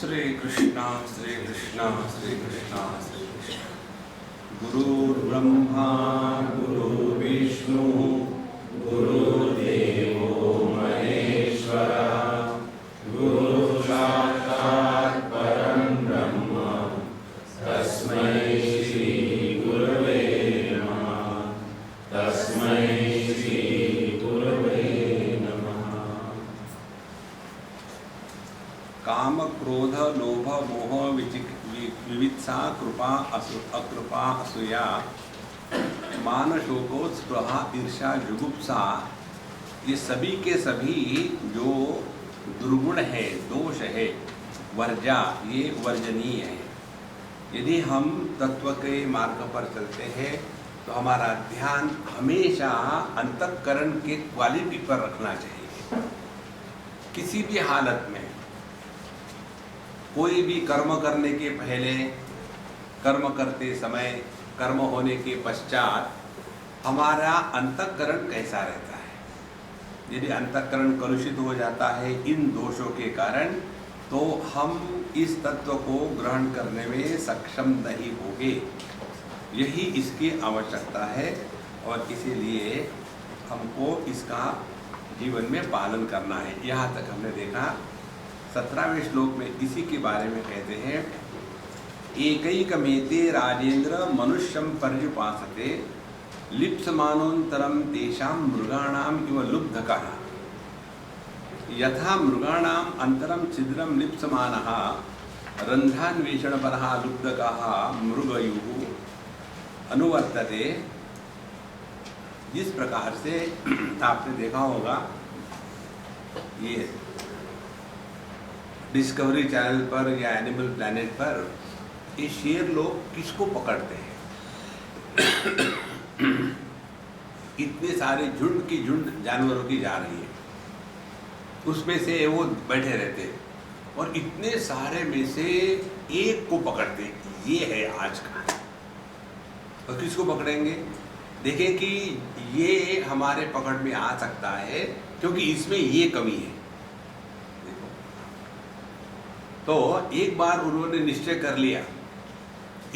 श्री कृष्णा श्री कृष्णा श्री कृष्णा श्री कृष्णा। गुरुर्ब्रह्मा गुरुर्विष्णु गुरुर्देवो महेश्वरः गुरुः साक्षात् परं ब्रह्म तस्मै श्री गुरवे नमः तस्मै श्री गुरवे नमः। काम क्रोध लोभ मोह विवित्सा कृपा अकृपा असूया मान शोको स्पृहा ईर्ष्या जुगुप्सा, ये सभी के सभी जो दुर्गुण है, दोष है, वर्जा, ये वर्जनीय है। यदि हम तत्व के मार्ग पर चलते हैं तो हमारा ध्यान हमेशा अंतःकरण के क्वालिटी पर रखना चाहिए। किसी भी हालत में कोई भी कर्म करने के पहले, कर्म करते समय, कर्म होने के पश्चात हमारा अंतःकरण कैसा रहता है। यदि अंतःकरण कलुषित हो जाता है इन दोषों के कारण, तो हम इस तत्व को ग्रहण करने में सक्षम नहीं होंगे। यही इसकी आवश्यकता है और इसीलिए हमको इसका जीवन में पालन करना है। यहाँ तक हमने देखा। 17वें श्लोक में इसी के बारे में कहते हैं, एकैकमेते राजेंद्र मनुष्यं पर्युपासते लिप्समानोन्तरं तेषां मृगाणाम् इव लुब्धकः यथा मृगाणाम् अंतरं छिद्रं लिप्समानः रन्ध्रान्वेषणपरः लुब्धकः मृगयुः अनुवर्तते। जिस प्रकार से आपने देखा होगा, ये डिस्कवरी चैनल पर या एनिमल प्लैनेट पर ये शेर लोग किसको पकड़ते हैं। इतने सारे झुंड की झुंड जानवरों की जा रही है, उसमें से वो बैठे रहते हैं और इतने सारे में से एक को पकड़ते हैं। ये है आज का। और किसको पकड़ेंगे? देखें कि ये हमारे पकड़ में आ सकता है क्योंकि इसमें ये कमी है। तो एक बार उन्होंने निश्चय कर लिया,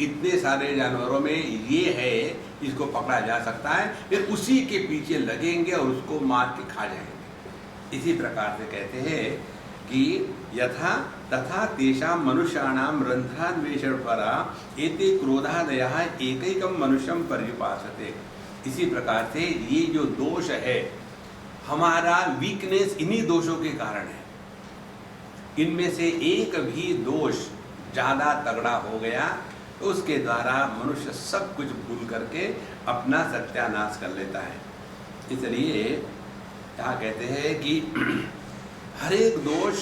इतने सारे जानवरों में ये है, इसको पकड़ा जा सकता है, फिर उसी के पीछे लगेंगे और उसको मार के खा जाएंगे। इसी प्रकार से कहते हैं कि यथा तथा तेषां मनुष्याणां रन्ध्रान्वेषणपरा एते क्रोधादयः एकैकं मनुष्यं पर्युपासते। इसी प्रकार से ये जो दोष है, हमारा वीकनेस इन्हीं दोषों के कारण है। इनमें से एक भी दोष ज़्यादा तगड़ा हो गया तो उसके द्वारा मनुष्य सब कुछ भूल करके अपना सत्यानाश कर लेता है। इसलिए यहाँ कहते हैं कि हर एक दोष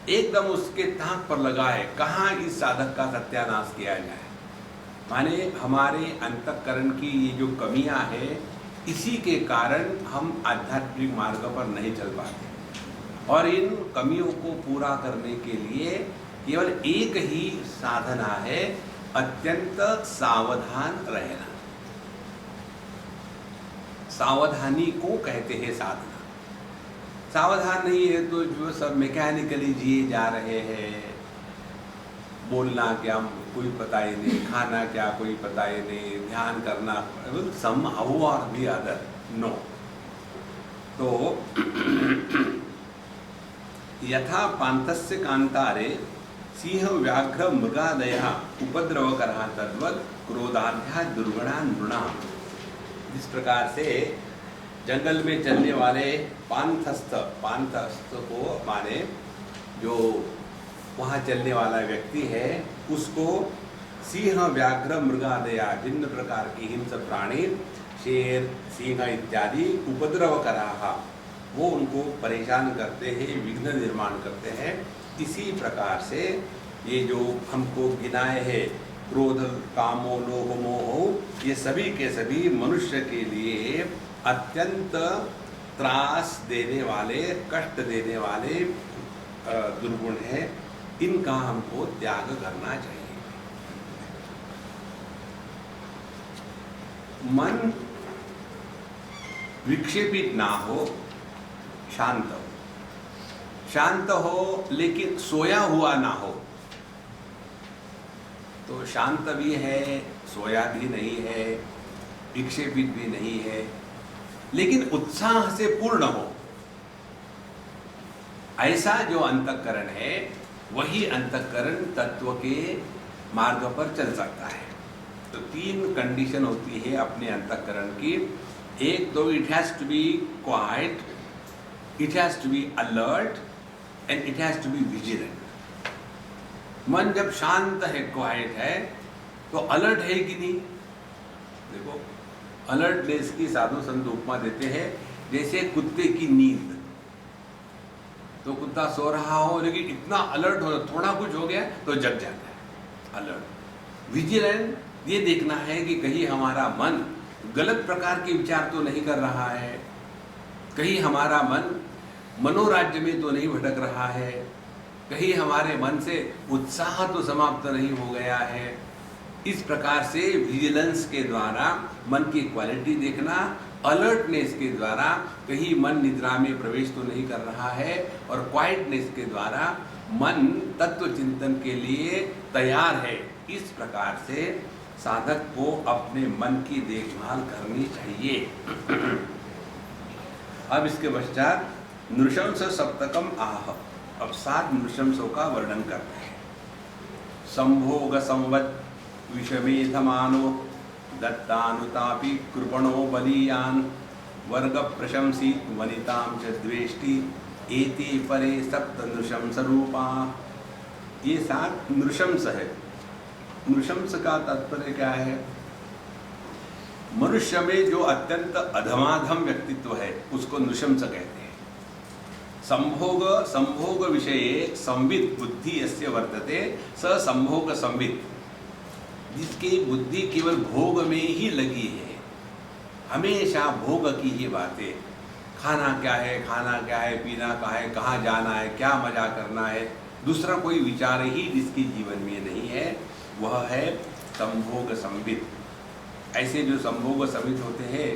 एकदम उसके ताक पर लगा है, कहाँ इस साधक का सत्यानाश किया जाए। माने हमारे अंतःकरण की ये जो कमियां हैं, इसी के कारण हम आध्यात्मिक मार्ग पर नहीं चल पाते। और इन कमियों को पूरा करने के लिए केवल एक ही साधना है, अत्यंत सावधान रहना। सावधानी को कहते हैं साधना। सावधान नहीं है तो जो सब मैकेनिकली जिए जा रहे हैं, बोलना क्या कोई पता ही नहीं, खाना क्या कोई पता ही नहीं, ध्यान करना somehow or the other, no। तो यथा पांथस्य कांतारे सिंह व्याघ्र मृगादयः उपद्रवकरः तद्वत् क्रोधाढ्या दुर्गुणा नृणाम्। जिस प्रकार से जंगल में चलने वाले पांथस्थ को माने जो वहाँ चलने वाला व्यक्ति है, उसको सिंह व्याघ्र मृगादया, भिन्न प्रकार की हिंस्र प्राणी, शेर, सिंह इत्यादि उपद्रवकरः, वो उनको परेशान करते हैं, विघ्न निर्माण करते हैं। इसी प्रकार से ये जो हमको गिनाए हैं, क्रोध, कामो, लोभ, मोह, ये सभी के सभी मनुष्य के लिए अत्यंत त्रास देने वाले, कष्ट देने वाले दुर्गुण हैं। इनका हमको त्याग करना चाहिए। मन विक्षेपित ना हो, शांत हो। शांत हो लेकिन सोया हुआ ना हो। तो शांत भी है, सोया भी नहीं है, विक्षेपित भी नहीं है, लेकिन उत्साह से पूर्ण हो। ऐसा जो अंतःकरण है वही अंतःकरण तत्व के मार्ग पर चल सकता है। तो 3 कंडीशन होती है अपने अंतःकरण की। एक तो it has to be quiet, it has to be alert and it has to be vigilant. मन जब शांत है, क्वाइट है, तो अलर्ट है कि नहीं? देखो, अलर्टनेस की साधु संत उपमा देते हैं जैसे कुत्ते की नींद। तो कुत्ता सो रहा हो लेकिन इतना अलर्ट हो, थोड़ा कुछ हो गया तो जग जाता है। अलर्ट। विजिलेंट ये देखना है कि कहीं हमारा मन गलत प्रकार के विचार तो नहीं कर रहा है, कहीं हमारा मन मनोराज्य में तो नहीं भटक रहा है, कहीं हमारे मन से उत्साह तो समाप्त नहीं हो गया है। इस प्रकार से विजिलेंस के द्वारा मन की क्वालिटी देखना, अलर्टनेस के द्वारा कहीं मन निद्रा में प्रवेश तो नहीं कर रहा है, और क्वाइटनेस के द्वारा मन तत्व चिंतन के लिए तैयार है। इस प्रकार से साधक को अपने मन की देखभाल करनी चाहिए। अब इसके पश्चात नृशंस सप्तकम आह। अब 7 नृशंसों का वर्णन करते हैं। संभोग संवत् विषमेधमानो दत्तानुतापि कृपणो बलीयान वर्ग प्रशंसी वनिताम च द्वेष्टि एते परे सप्त नृशंस रूपा। ये 7 नृशंस है। नृशंस का तात्पर्य क्या है? मनुष्य में जो अत्यंत अधमाधम व्यक्तित्व है उसको नृशंस कहते हैं। संभोग विषये संवित् बुद्धि यस्य वर्तते स संभोग संवित्। जिसकी बुद्धि केवल भोग में ही लगी है, हमेशा भोग की ही बातें, खाना क्या है, पीना क्या है, कहाँ जाना है, क्या मजा करना है, दूसरा कोई विचार ही जिसके जीवन में नहीं है, वह है संभोग संवित्। ऐसे जो संभोग संवित् होते हैं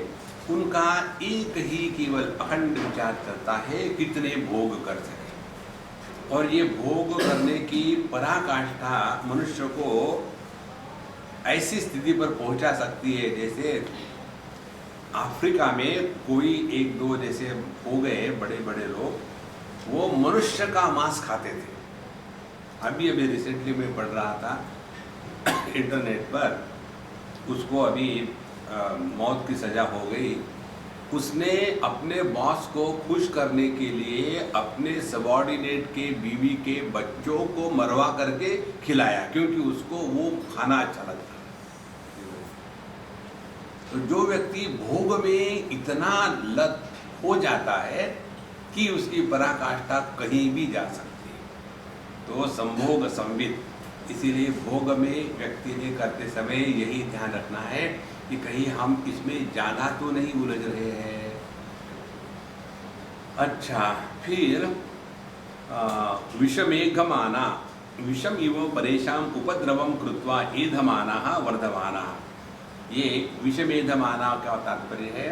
उनका एक ही केवल अखंड विचार चलता है कितने भोग कर सके। और ये भोग करने की पराकाष्ठा मनुष्य को ऐसी स्थिति पर पहुंचा सकती है जैसे अफ्रीका में कोई 1-2 जैसे हो गए बड़े बड़े लोग, वो मनुष्य का मांस खाते थे। अभी रिसेंटली मैं पढ़ रहा था इंटरनेट पर, उसको अभी मौत की सज़ा हो गई। उसने अपने बॉस को खुश करने के लिए अपने सबॉर्डिनेट के बीवी के बच्चों को मरवा करके खिलाया, क्योंकि उसको वो खाना अच्छा लगता है। तो जो व्यक्ति भोग में इतना लत हो जाता है कि उसकी पराकाष्ठा कहीं भी जा सकती है, तो संभोग संवित्। इसीलिए भोग में व्यक्ति ने करते समय यही ध्यान रखना है कि कहीं हम इसमें ज़्यादा तो नहीं उलझ रहे हैं। अच्छा, फिर विषमेघमाना विषम इव परेशान उपद्रवम कृत्वा एधमाना वर्धमाना। ये विषमेधमाना का तात्पर्य है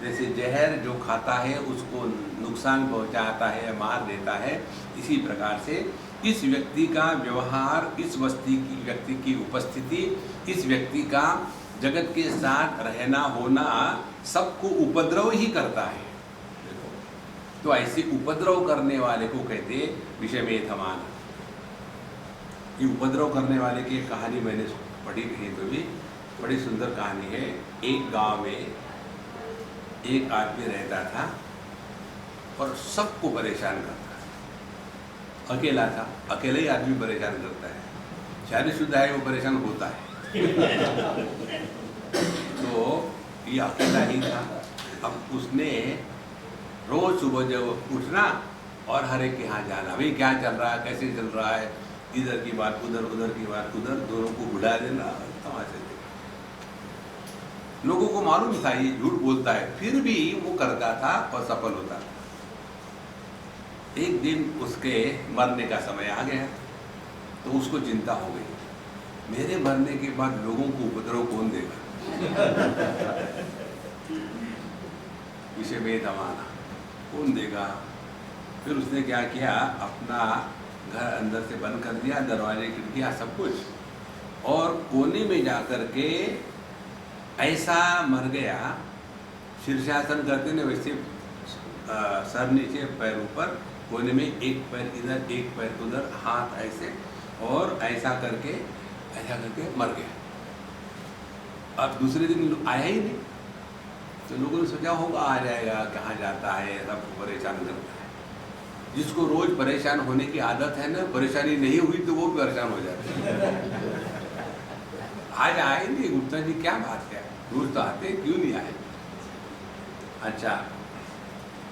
जैसे जहर जो खाता है उसको नुकसान पहुंचाता है, मार देता है। इसी प्रकार से इस व्यक्ति का व्यवहार, इस व्यक्ति की उपस्थिति, इस व्यक्ति का जगत के साथ रहना होना सबको उपद्रव ही करता है। देखो, तो ऐसे उपद्रव करने वाले को कहते विषमेधमाना। ये उपद्रव करने वाले की कहानी मैंने पढ़ी कहीं तो भी, बड़ी सुंदर कहानी है। एक गांव में एक आदमी रहता था और सबको परेशान करता था। अकेला था, अकेले ही आदमी परेशान करता है। शादीशुदा है वो परेशान होता है। तो ये अकेला ही था। अब उसने रोज सुबह जब उठना और हर एक के यहाँ जाना, भाई क्या चल रहा है, कैसे चल रहा है, इधर की बात उधर, उधर की बात उधर, दोनों को बुला देना, तमाशे देना। लोगों को मालूम था ये झूठ बोलता है, फिर भी वो करता था और सफल होता था। एक दिन उसके मरने का समय आ गया तो उसको चिंता हो गई, मेरे मरने के बाद लोगों को उपद्रव कौन देगा। विषमेधमाना कौन देगा। फिर उसने क्या किया, अपना घर अंदर से बंद कर दिया, दरवाजे खिड़कियाँ सब कुछ, और कोने में जा कर के ऐसा मर गया, शीर्षासन करते ने वैसे सर नीचे पैर ऊपर, कोने में एक पैर इधर एक पैर उधर, हाथ ऐसे, और ऐसा करके मर गया। अब दूसरे दिन आया ही नहीं, तो लोगों ने सोचा होगा आ जाएगा, कहाँ जाता है, सबको परेशान करता है। जिसको रोज परेशान होने की आदत है ना, परेशानी नहीं हुई तो वो परेशान हो जाते हैं। आज आए नहीं, गुप्ता जी क्या बात है, रोज तो आते, क्यों नहीं आए? अच्छा,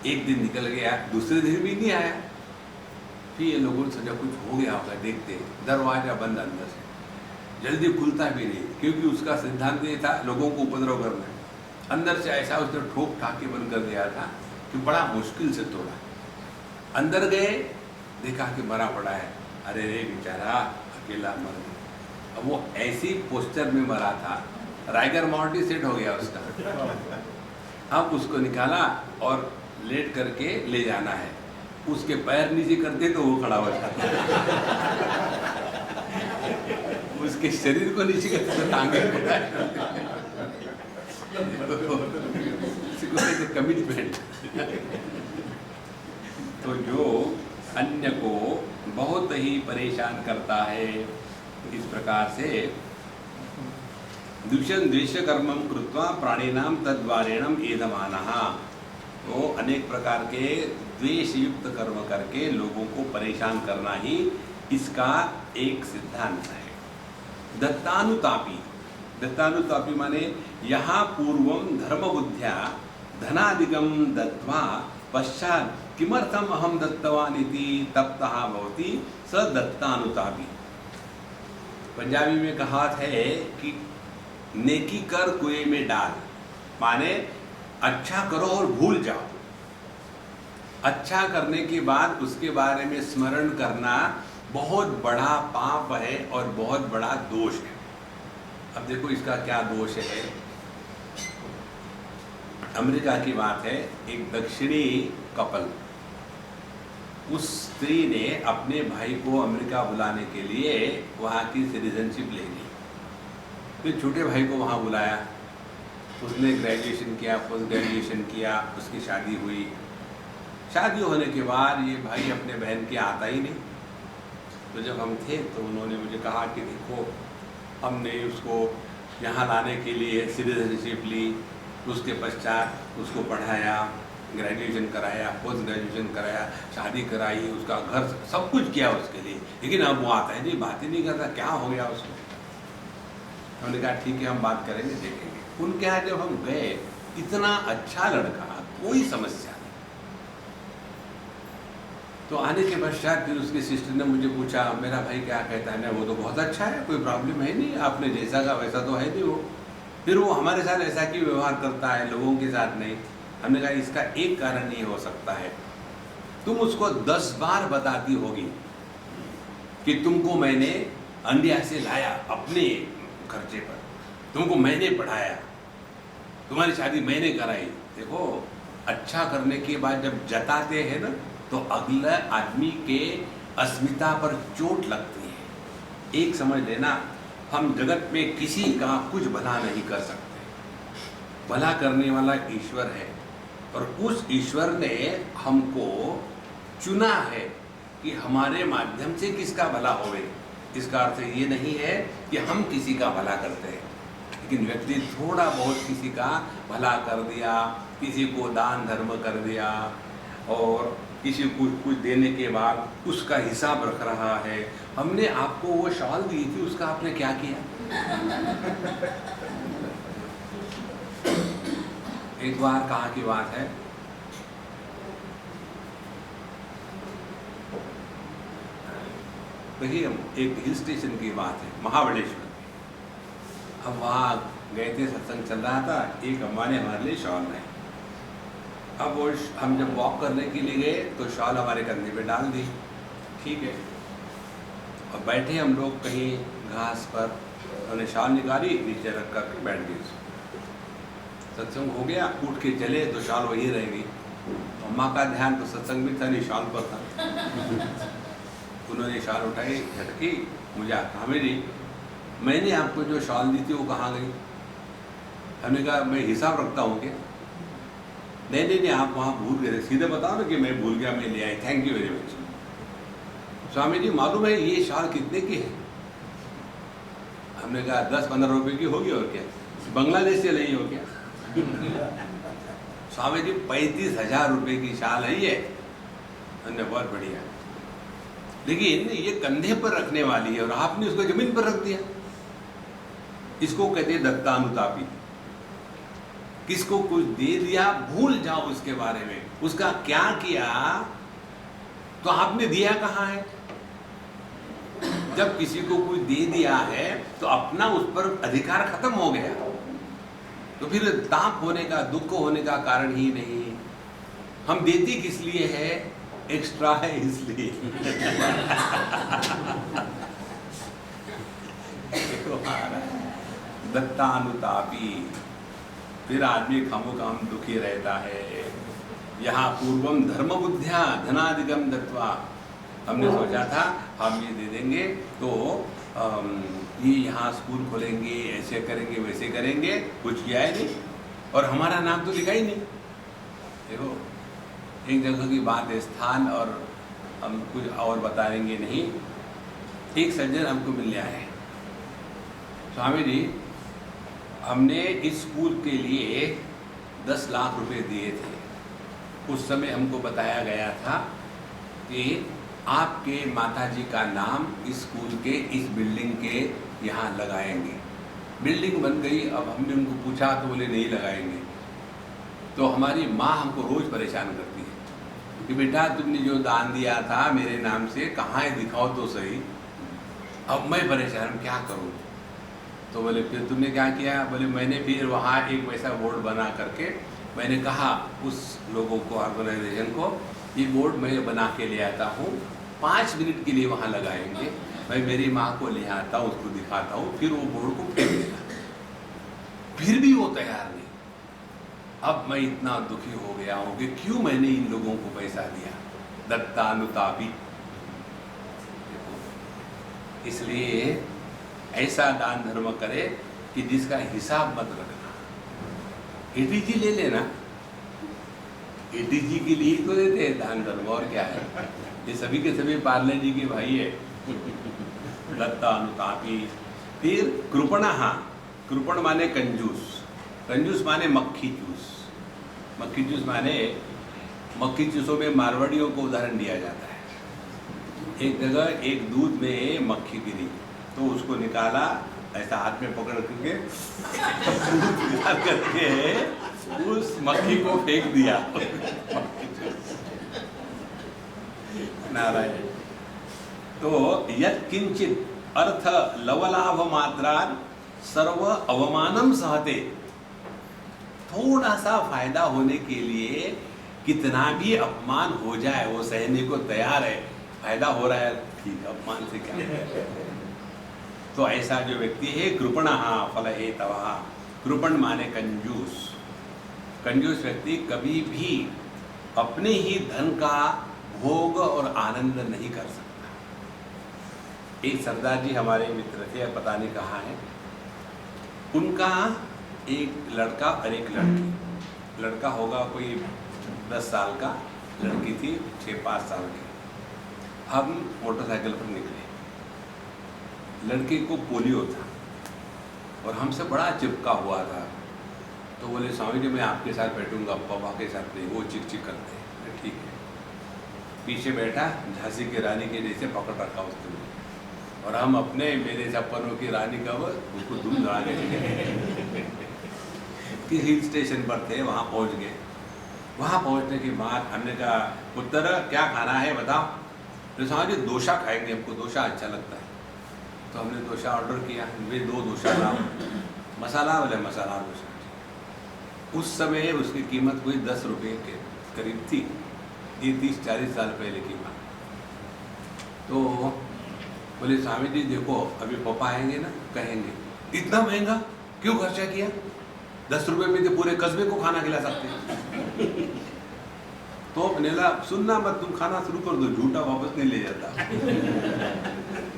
एक दिन निकल गया, दूसरे दिन भी नहीं आया। फिर ये लोगों ने सोचा कुछ हो गया होगा, देखते, दरवाजा बंद अंदर से, जल्दी खुलता भी नहीं, क्योंकि उसका सिद्धांत ये था लोगों को उपद्रव करना। अंदर से ऐसा उसने ठोक ठाक के बंद कर दिया था कि बड़ा मुश्किल से तोड़ा। अंदर गए, देखा कि मरा पड़ा है, अरे रे बेचारा अकेला मर गया। अब वो ऐसी पोस्टर में मरा था, राइगर मॉर्टी सेट हो गया उसका। अब उसको निकाला और लेट करके ले जाना है, उसके पैर नीचे करते तो वो खड़ा हो जाता, उसके शरीर को नीचे करते तो टांगे कमिटमेंट। तो जो अन्य को बहुत ही परेशान करता है, इस प्रकार से दुष्यन द्वेष कर्मम कृत्वा प्राणिनाम तद्वारेणम एदमानः, तो अनेक प्रकार के द्वेष युक्त कर्म करके लोगों को परेशान करना ही इसका एक सिद्धांत है। दत्तानुतापी, दत्तानुतापी माने यहाँ पूर्वम धर्म बुद्ध्या धनादिकम दत्वा पश्चात किमर्थम अहम दत्तवान इति तप्तः भवति स दत्तानुतापी। पंजाबी में कहावत है कि नेकी कर कुएं में डाल, माने अच्छा करो और भूल जाओ। अच्छा करने के बाद उसके बारे में स्मरण करना बहुत बड़ा पाप है और बहुत बड़ा दोष है। अब देखो इसका क्या दोष है। अमेरिका की बात है, एक दक्षिणी कपल, उस स्त्री ने अपने भाई को अमेरिका बुलाने के लिए वहाँ की सिटीजनशिप ले ली। फिर छोटे भाई को वहाँ बुलाया, उसने ग्रेजुएशन किया, पोस्ट ग्रेजुएशन किया, उसकी शादी हुई। शादी होने के बाद ये भाई अपने बहन के आता ही नहीं। तो जब हम थे तो उन्होंने मुझे कहा कि देखो, हमने उसको यहाँ लाने के लिए सिटीजनशिप ली, उसके पश्चात उसको पढ़ाया, ग्रेजुएशन कराया, पोस्ट ग्रेजुएशन कराया, शादी कराई, उसका घर सब कुछ किया उसके लिए, लेकिन अब वो आता है नहीं, बात ही नहीं करता, क्या हो गया उसको। हमने कहा ठीक है, हम बात करेंगे, देखेंगे। उनके यहाँ जब हम गए, इतना अच्छा लड़का, कोई समस्या नहीं। तो आने के पश्चात फिर उसकी सिस्टर ने मुझे पूछा मेरा भाई क्या कहता है। वो तो बहुत अच्छा है, कोई प्रॉब्लम है नहीं, आपने जैसा का वैसा तो है नहीं वो। फिर वो हमारे साथ ऐसा क्यों व्यवहार करता है, लोगों के साथ नहीं। हमने कहा इसका एक कारण ये हो सकता है, तुम उसको 10 बार बताती होगी कि तुमको मैंने इंडिया से लाया अपने खर्चे पर, तुमको मैंने पढ़ाया, तुम्हारी शादी मैंने कराई। देखो, अच्छा करने के बाद जब जताते हैं ना, तो अगला आदमी के अस्मिता पर चोट लगती है। एक समझ लेना, हम जगत में किसी का कुछ भला नहीं कर सकते। भला करने वाला ईश्वर है, और उस ईश्वर ने हमको चुना है कि हमारे माध्यम से किसका भला होवे। इसका अर्थ ये नहीं है कि हम किसी का भला करते हैं, लेकिन व्यक्ति थोड़ा बहुत किसी का भला कर दिया, किसी को दान धर्म कर दिया, और किसी को कुछ देने के बाद उसका हिसाब रख रहा है। हमने आपको वो शॉल दी थी, उसका आपने क्या किया? एक बार कहाँ की बात है, कहीं एक हिल स्टेशन की बात है, महाबलेश्वर। हम वहाँ गए थे, सत्संग चल रहा था, एक अम्मा ने हमारे लिए शॉल लाई। अब वो हम जब वॉक करने के लिए गए तो शॉल हमारे कंधे पे डाल दी, ठीक है, और बैठे हम लोग कहीं घास पर, उन्होंने शॉल निकाली, नीचे रख कर बैठ गए। सत्संग हो गया, उठ के चले तो शॉल वहीं रह गई। अम्मा का ध्यान तो सत्संग में था नहीं, शॉल पर था। उन्होंने शॉल उठाई, झटकी, मुझे स्वामी जी मैंने आपको जो शॉल दी थी वो कहाँ गई? हमने कहा मैं हिसाब रखता हूँ क्या? नहीं नहीं नहीं, आप वहाँ भूल गए। सीधे बताओ ना कि मैं भूल गया, मैं ले आई, thank you very much. Swami ji मालूम है ये शॉल कितने की है? हमने कहा 10-15 रुपए की होगी, और क्या, बांग्लादेश से नहीं हो क्या? स्वामी जी 35,000 रुपए की शाल है ये। हमने बहुत बढ़िया, लेकिन ये कंधे पर रखने वाली है और आपने उसको जमीन पर रख दिया। इसको कहते हैं दत्तानुतापी। किसको कुछ दे दिया, भूल जाओ उसके बारे में, उसका क्या किया, तो आपने दिया कहाँ है? जब किसी को कुछ दे दिया है तो अपना उस पर अधिकार खत्म हो गया, तो फिर ताप होने का, दुख होने का कारण ही नहीं। हम देती किस लिए है? एक्स्ट्रा है इसलिए। दत्तानुतापी, फिर आदमी खामोखाम दुखी रहता है। यहाँ पूर्वम धर्म बुद्धिया धनादिगम दत्वा, हमने सोचा था हम ये दे देंगे तो ये यहाँ स्कूल खोलेंगे, ऐसे करेंगे वैसे करेंगे, कुछ किया ही नहीं और हमारा नाम तो लिखा ही नहीं। देखो एक जगह की बात है, स्थान और हम कुछ और बताएंगे नहीं। एक सज्जन हमको मिलने आए, स्वामी जी हमने इस स्कूल के लिए 10 लाख रुपए दिए थे। उस समय हमको बताया गया था कि आपके माताजी का नाम इस स्कूल के इस बिल्डिंग के यहाँ लगाएंगे। बिल्डिंग बन गई, अब हमने उनको पूछा तो बोले नहीं लगाएंगे। तो हमारी माँ हमको रोज़ परेशान करती है कि बेटा तुमने जो दान दिया था मेरे नाम से, कहाँ है दिखाओ तो सही। अब मैं परेशान क्या करूँ? तो बोले फिर तुमने क्या किया? बोले मैंने फिर वहाँ एक वैसा बोर्ड बना करके मैंने कहा उस लोगों को, ऑर्गेनाइजेशन को, ये बोर्ड मैं बना के ले आता हूँ, 5 मिनट के लिए वहाँ लगाएंगे, मैं मेरी माँ को ले आता हूँ, उसको दिखाता हूँ, फिर वो बोर्ड को फेंक देगा। फिर भी वो तैयार नहीं। अब मैं इतना दुखी हो गया हूँ कि क्यों मैंने इन लोगों को पैसा दिया। दत्तानुतापी। इसलिए ऐसा दान धर्म करे कि जिसका हिसाब मत रखना। एटीजी ले लेना, एटीजी के लिए तो देते हैं दान धर्म, और क्या है। ये सभी के सभी पार्ले जी के भाई है। दत्तानुतापी। फिर कृपणः, कृपण माने कंजूस, कंजूस माने मक्खी चूस। मक्खी चूस माने, मक्खी चूसों में मारवाड़ियों को उदाहरण दिया जाता है। एक जगह एक दूध में मक्खी गिरी तो उसको निकाला, ऐसा हाथ में पकड़ करके निकाल करके उस मक्खी को फेंक दिया। नारायण। तो यत् किंचित अर्थ लवलाभ मात्रा सर्व अवमानम सहते। थोड़ा सा फायदा होने के लिए कितना भी अपमान हो जाए वो सहने को तैयार है। फायदा हो रहा है ठीक, अपमान से क्या है। तो ऐसा जो व्यक्ति है कृपणः फलहेतवः। कृपण माने कंजूस। कंजूस व्यक्ति कभी भी अपने ही धन का भोग और आनंद नहीं कर सकता। एक सरदार जी हमारे मित्र थे, पता नहीं कहाँ है, उनका एक लड़का और एक लड़की। लड़का होगा कोई 10 साल का, लड़की थी 6-5 साल की। हम मोटरसाइकिल पर निकले, लड़के को पोलियो था और हमसे बड़ा चिपका हुआ था। तो बोले स्वामी जी मैं आपके साथ बैठूंगा, पापा के साथ नहीं, वो चिक चिक करते हैं। ठीक है। पीछे बैठा, झांसी की रानी के जैसे पकड़ रखा उसने, और हम अपने मेरे सपनों की रानी का उसको धूम धड़ाने लगे। किस हिल स्टेशन पर थे, वहाँ पहुँच गए। वहाँ पहुँचने के बाद हमने कहा पुत्र क्या खाना है बताओ। तो स्वामी जी डोसा खाएंगे, हमको डोसा अच्छा लगता है। तो हमने डोसा ऑर्डर किया। वे 2 डोसा लाओ, मसाला वाले मसाला डोसा। उस समय उसकी कीमत कोई 10 रुपये के करीब थी। ये 30-40 साल पहले की बात। तो बोले स्वामी जी देखो अभी पापा आएंगे ना, कहेंगे इतना महंगा क्यों खर्चा किया, 10 रुपये में तो पूरे कस्बे को खाना खिला सकते हैं। तो मैंने बोला सुनना मत, तुम खाना शुरू कर दो, झूठा वापस नहीं ले जाता।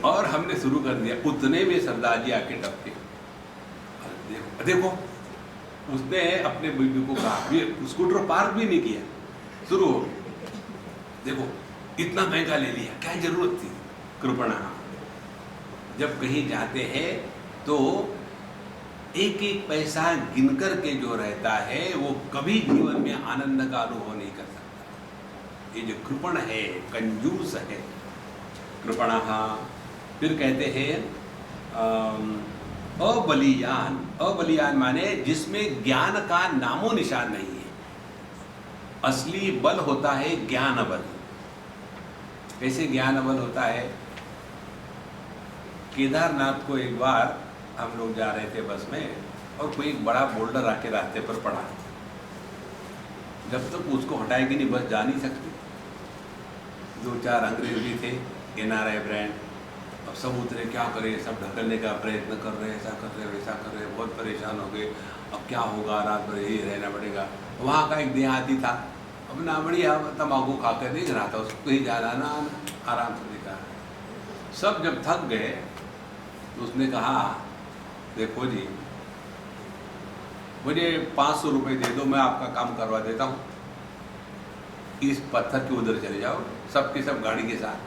और हमने शुरू कर दिया। उतने में सरदार जी आके टपके, देखो देखो, उसने अपने बीबी को कहा, ये स्कूटर पार्क भी नहीं किया, शुरू हो गया, देखो इतना महंगा ले लिया, क्या जरूरत थी। कृपणा। जब कहीं जाते हैं तो एक एक पैसा गिन कर के जो रहता है वो कभी जीवन में आनंद का अनुभव नहीं कर सकता। ये जो कृपण है, कंजूस है, कृपणा। फिर कहते हैं अबलियान। अबलियान माने जिसमें ज्ञान का नामो निशान नहीं है। असली बल होता है ज्ञान बल। कैसे ज्ञान बल होता है? केदारनाथ को एक बार हम लोग जा रहे थे बस में, और कोई एक बड़ा बोल्डर आके रास्ते पर पड़ा। जब तक उसको हटाएगी नहीं बस जा नहीं सकती। 2-4 अंग्रेज भी थे, NRI ब्रांड। अब सब उतरे, क्या करें, सब ढकलने का प्रयत्न कर रहे हैं, ऐसा कर रहे हैं, वैसा कर रहे हैं, बहुत परेशान हो गए। अब क्या होगा, रात भर यही रहना पड़ेगा। वहाँ का एक देहाती था, अपना बढ़िया तम्बाकू खा कर देख रहा था, उसको कहीं जाना ना आराम से देखा। सब जब थक गए तो उसने कहा, देखो जी मुझे 500 रुपये दे दो, मैं आपका काम करवा देता हूँ। इस पत्थर के उधर चले जाओ, सबके सब गाड़ी के साथ।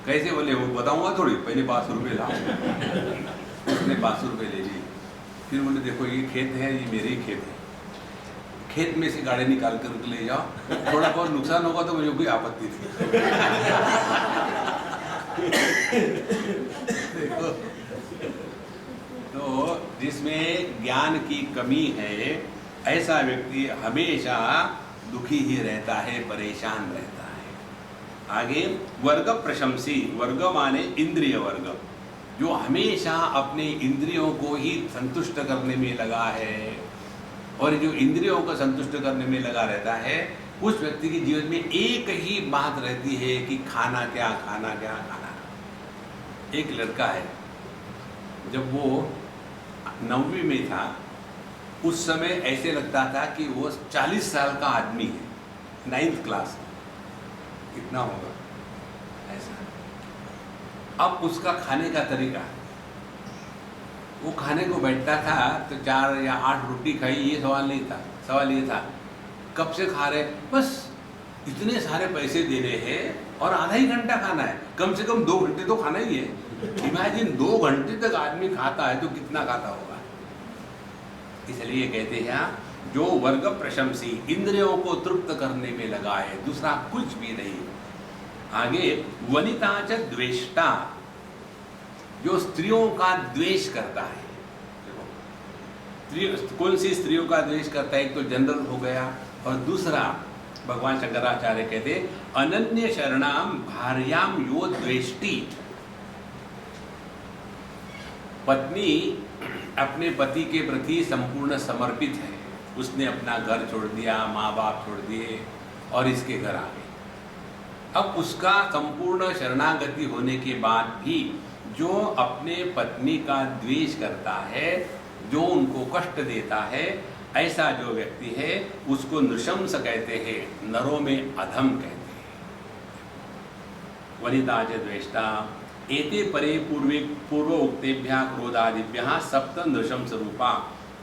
कैसे? बोले वो बताऊंगा थोड़ी, पहले 500 रुपये लाओ। उसने 500 रुपये ले लिए। फिर बोले देखो ये खेत है, ये मेरे ही खेत है, खेत में से गाड़ी निकाल कर ले जाओ, थोड़ा बहुत नुकसान होगा तो मुझे कोई आपत्ति नहीं। देखो, तो जिसमें ज्ञान की कमी है ऐसा व्यक्ति हमेशा दुखी ही रहता है, परेशान रहता है। आगे वर्ग प्रशंसी। वर्ग माने इंद्रिय वर्ग, जो हमेशा अपने इंद्रियों को ही संतुष्ट करने में लगा है, और जो इंद्रियों को संतुष्ट करने में लगा रहता है, उस व्यक्ति के जीवन में एक ही बात रहती है कि खाना क्या, खाना क्या, खाना। एक लड़का है, जब वो 9वीं में था, उस समय ऐसे लगता था कि वो 40 साल का आदमी है, 9th क्लास में, कितना होगा ऐसा। अब उसका खाने का तरीका, वो खाने को बैठता था तो 4 या 8 रोटी खाई, ये सवाल नहीं था। सवाल ये था कब से खा रहे, बस इतने सारे पैसे देने हैं और आधा ही घंटा खाना है, कम से कम 2 घंटे तो खाना ही है। इमेजिन 2 घंटे तक आदमी खाता है तो कितना खाता होगा। इसलिए कहते हैं जो वर्ग प्रशंसी, इंद्रियों को तृप्त करने में लगा है, दूसरा कुछ भी नहीं। आगे वनिता च द्वेष्टा, जो स्त्रियों का द्वेष करता है। कौन सी स्त्रियों का द्वेष करता है? एक तो जनरल हो गया, और दूसरा भगवान शंकराचार्य कहते अनन्य शरणाम भार्याम यो द्वेष्टि। पत्नी अपने पति के प्रति संपूर्ण समर्पित है, उसने अपना घर छोड़ दिया, माँ बाप छोड़ दिए और इसके घर आ गई। अब उसका संपूर्ण शरणागति होने के बाद भी जो अपने पत्नी का द्वेष करता है, जो उनको कष्ट देता है, ऐसा जो व्यक्ति है उसको नृशंस कहते हैं, नरों में अधम कहते हैं। वनिता च द्वेष्टा एते परे पूर्व उक्तेभ्यः क्रोधादिभ्यः सप्त नृशंस रूपा।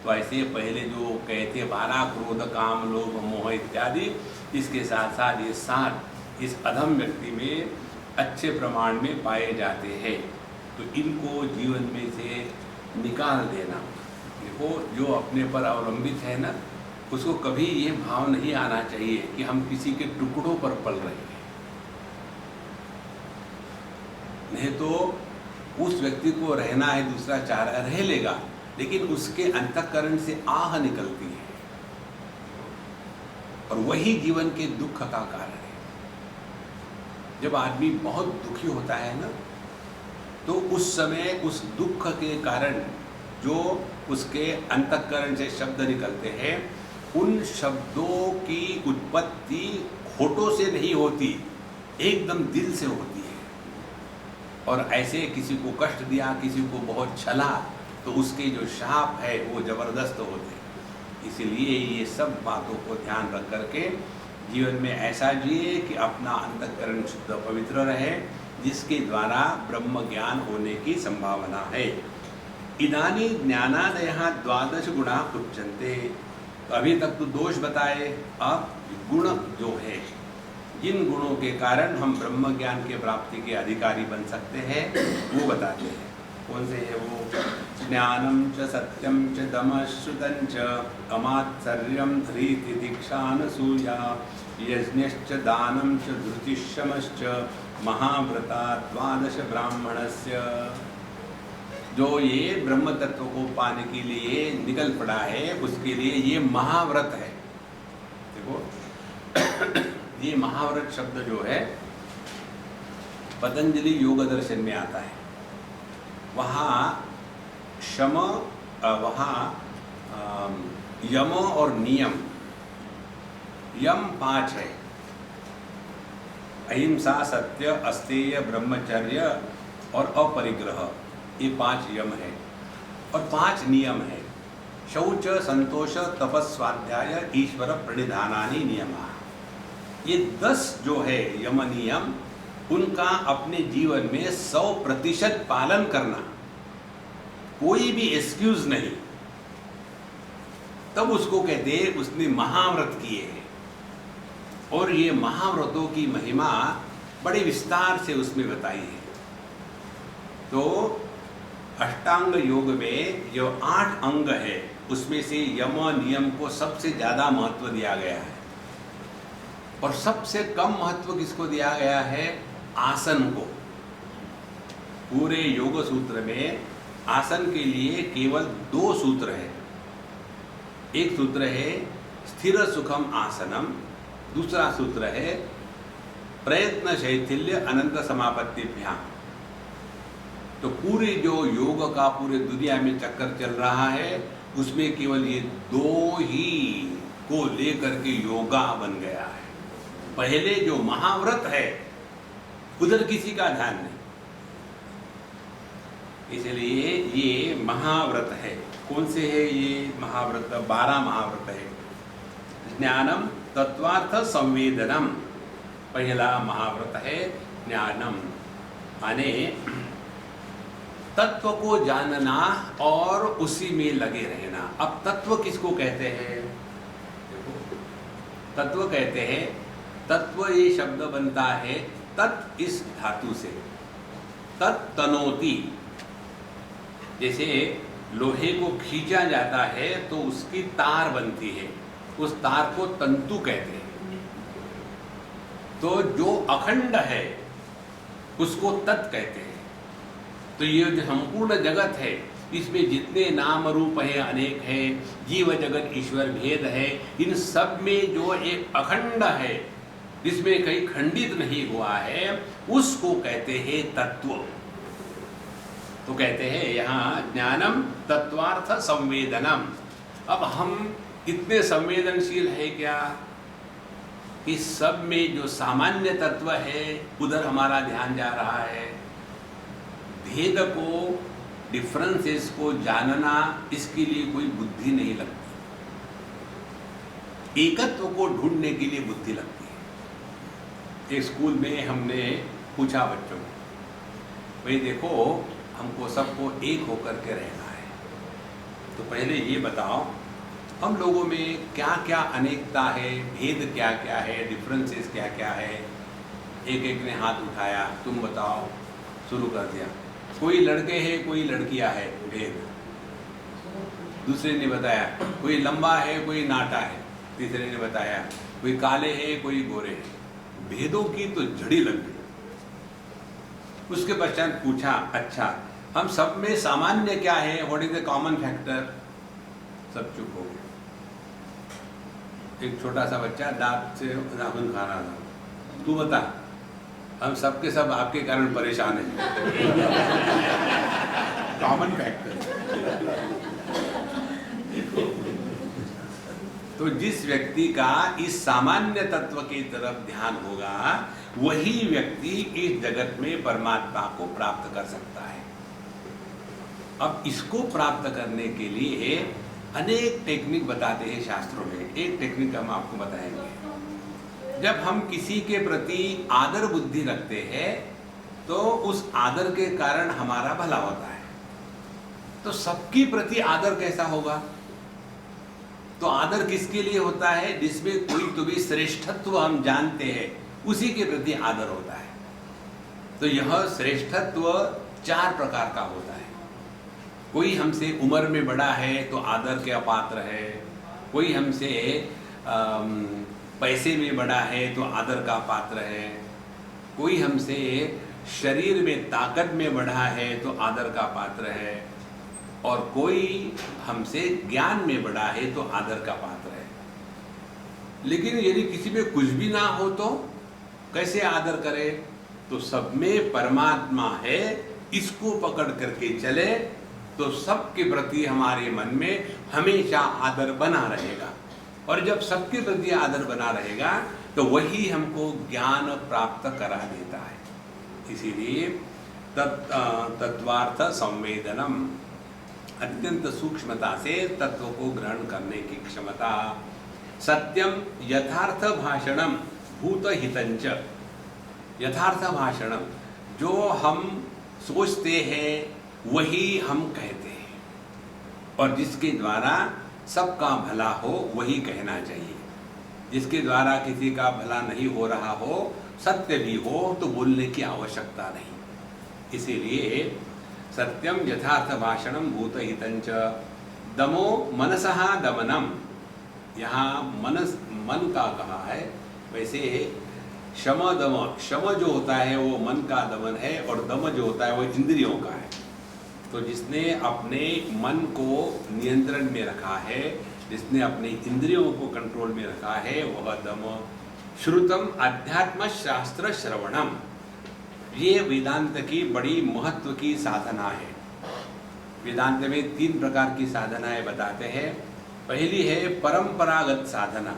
तो ऐसे पहले जो कहते 12 क्रोध, काम, लोभ, मोह इत्यादि, इसके साथ साथ ये 7 इस अधम व्यक्ति में अच्छे प्रमाण में पाए जाते हैं। तो इनको जीवन में से निकाल देना। देखो, जो अपने पर अवलंबित है ना, उसको कभी ये भाव नहीं आना चाहिए कि हम किसी के टुकड़ों पर पल रहे हैं। नहीं तो उस व्यक्ति को रहना है, दूसरा चाह रहा रह लेगा, लेकिन उसके अंतःकरण से आह निकलती है, और वही जीवन के दुख का कारण है। जब आदमी बहुत दुखी होता है ना, तो उस समय उस दुख के कारण जो उसके अंतःकरण से शब्द निकलते हैं, उन शब्दों की उत्पत्ति होठों से नहीं होती, एकदम दिल से होती है। और ऐसे किसी को कष्ट दिया, किसी को बहुत छला, तो उसके जो शाप है वो जबरदस्त होते हैं। इसलिए ये सब बातों को ध्यान रख करके जीवन में ऐसा जिए कि अपना अंतःकरण शुद्ध पवित्र रहे, जिसके द्वारा ब्रह्म ज्ञान होने की संभावना है। इदानी ज्ञानादयः द्वादश गुणा उच्यन्ते। तो अभी तक तो दोष बताए, अब गुण जो है, जिन गुणों के कारण हम ब्रह्म ज्ञान के प्राप्ति के अधिकारी बन सकते हैं वो बताते हैं। कौन से है वो? ज्ञानम च सत्यम च दमश्रुतं च अमात्सर्यं ह्रीति दीक्षानसूया यज्ञश्च दानं च धृतिशमश्च महाव्रता द्वादश ब्राह्मणस्य। जो ये ब्रह्म तत्व को पाने के लिए निकल पड़ा है, उसके लिए ये महाव्रत है। देखो ये महाव्रत शब्द जो है पतंजलि योग दर्शन में आता है। वहाँ शम, वहाँ यम और नियम, यम 5 है, अहिंसा, सत्य, अस्तेय, ब्रह्मचर्य और अपरिग्रह, ये 5 यम है और 5 नियम है। शौच, संतोष, तपस्वाध्याय, ईश्वर प्रणिधानानि नियमा। ये 10 जो है यम नियम, उनका अपने जीवन में 100% पालन करना, कोई भी एक्सक्यूज नहीं, तब उसको कहते हैं उसने महाव्रत किए हैं। और ये महाव्रतों की महिमा बड़े विस्तार से उसमें बताई है। तो अष्टांग योग में जो 8 अंग है, उसमें से यम नियम को सबसे ज्यादा महत्व दिया गया है और सबसे कम महत्व किसको दिया गया है? आसन को। पूरे योग सूत्र में आसन के लिए केवल 2 सूत्र है। एक सूत्र है स्थिर सुखम आसनम, दूसरा सूत्र है प्रयत्न शैथिल्य अनंत समापत्तिभ्याम। तो पूरे जो योग का पूरे दुनिया में चक्कर चल रहा है, उसमें केवल ये 2 ही को लेकर के योगा बन गया है। पहले जो महाव्रत है उधर किसी का ध्यान नहीं, इसलिए ये महाव्रत है। कौन से है ये महाव्रत? 12 महाव्रत है। ज्ञानम तत्वार्थ संवेदनम, पहला महाव्रत है ज्ञानम, माने तत्व को जानना और उसी में लगे रहना। अब तत्व किसको कहते हैं? तत्व कहते हैं, तत्व ये शब्द बनता है तत् इस धातु से, तत्तनोति। जैसे लोहे को खींचा जाता है तो उसकी तार बनती है, उस तार को तंतु कहते हैं। तो जो अखंड है उसको तत् कहते हैं। तो ये जो संपूर्ण जगत है, इसमें जितने नाम रूप है अनेक है, जीव जगत ईश्वर भेद है, इन सब में जो एक अखंड है, जिसमें कहीं खंडित नहीं हुआ है, उसको कहते हैं तत्व। तो कहते हैं यहाँ ज्ञानम तत्वार्थ संवेदनम। अब हम इतने संवेदनशील है क्या कि सब में जो सामान्य तत्व है उधर हमारा ध्यान जा रहा है। भेद को, डिफरेंसेस को जानना, इसके लिए कोई बुद्धि नहीं लगती। एकत्व को ढूंढने के लिए बुद्धि लगती है। एक स्कूल में हमने पूछा बच्चों को, भाई देखो हमको सबको एक होकर के रहना है, तो पहले ये बताओ हम लोगों में क्या क्या अनेकता है, भेद क्या क्या है, डिफरेंसेस क्या क्या है। एक एक ने हाथ उठाया, तुम बताओ। शुरू कर दिया। कोई लड़के हैं, कोई लड़कियां है, भेद। दूसरे ने बताया कोई लंबा है, कोई नाटा है। तीसरे ने बताया कोई काले है, कोई गोरे है। भेदों की तो झड़ी लग गई। उसके पश्चात पूछा, अच्छा हम सब में सामान्य क्या है, what is the common factor? सब चुप हो गए। एक छोटा सा बच्चा दांत से नाखून खा रहा था। तू बता, हम सब के सब आपके कारण परेशान हैं। Common factor. तो जिस व्यक्ति का इस सामान्य तत्व की तरफ ध्यान होगा, वही व्यक्ति इस जगत में परमात्मा को प्राप्त कर सकता है। अब इसको प्राप्त करने के लिए अनेक टेक्निक बताते हैं शास्त्रों में। एक टेक्निक हम आपको बताएंगे। जब हम किसी के प्रति आदर बुद्धि रखते हैं तो उस आदर के कारण हमारा भला होता है। तो सबके प्रति आदर कैसा होगा? तो आदर किसके लिए होता है? जिसमें कोई तो भी श्रेष्ठत्व हम जानते हैं, उसी के प्रति आदर होता है। तो यह श्रेष्ठत्व 4 प्रकार का होता है। कोई हमसे उम्र में बड़ा है तो आदर के अपात्र है, कोई हमसे पैसे में बड़ा है तो आदर का पात्र है, कोई हमसे शरीर में ताकत में बड़ा है तो आदर का पात्र है, और कोई हमसे ज्ञान में बड़ा है तो आदर का पात्र है। लेकिन यदि किसी में कुछ भी ना हो तो कैसे आदर करे? तो सब में परमात्मा है, इसको पकड़ करके चले तो सबके प्रति हमारे मन में हमेशा आदर बना रहेगा। और जब सबके प्रति आदर बना रहेगा तो वही हमको ज्ञान प्राप्त करा देता है। इसीलिए तत्वार्थ संवेदनम, अत्यंत सूक्ष्मता से तत्व को ग्रहण करने की क्षमता। सत्यम यथार्थ भाषणम भूत हितंच, यथार्थ भाषणम, जो हम सोचते हैं वही हम कहते हैं, और जिसके द्वारा सबका भला हो वही कहना चाहिए। जिसके द्वारा किसी का भला नहीं हो रहा हो, सत्य भी हो, तो बोलने की आवश्यकता नहीं। इसीलिए सत्यम यथार्थ भाषणम भूत हितंच। दमो मनसः दमनम, यहाँ मन का कहा है, वैसे शम दम, शम जो होता है वो मन का दमन है, और दम जो होता है वो इंद्रियों का है। तो जिसने अपने मन को नियंत्रण में रखा है, जिसने अपने इंद्रियों को कंट्रोल में रखा है, वह दम। श्रुतम अध्यात्म शास्त्र श्रवणम, ये वेदांत की बड़ी महत्व की साधना है। वेदांत में 3 प्रकार की साधनाएं बताते हैं। पहली है परंपरागत साधना,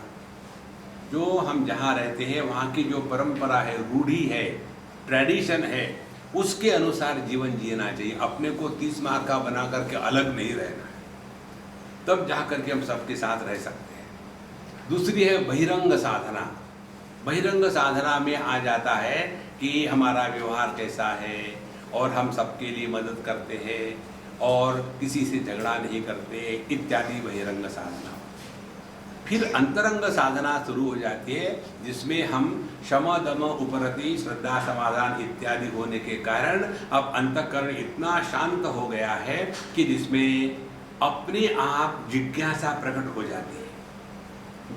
जो हम जहाँ रहते हैं वहाँ की जो परंपरा है, रूढ़ी है, ट्रेडिशन है, उसके अनुसार जीवन जीना चाहिए। अपने को 30 मार्क का बना करके अलग नहीं रहना है, तब जा करके हम सबके साथ रह सकते हैं। दूसरी है बहिरंग साधना। बहिरंग साधना में आ जाता है कि हमारा व्यवहार कैसा है, और हम सबके लिए मदद करते हैं, और किसी से झगड़ा नहीं करते, इत्यादि बहिरंग साधना। फिर अंतरंग साधना शुरू हो जाती है, जिसमें हम शम दम उपरति श्रद्धा समाधान इत्यादि होने के कारण अब अंतःकरण इतना शांत हो गया है कि जिसमें अपने आप जिज्ञासा प्रकट हो जाती है।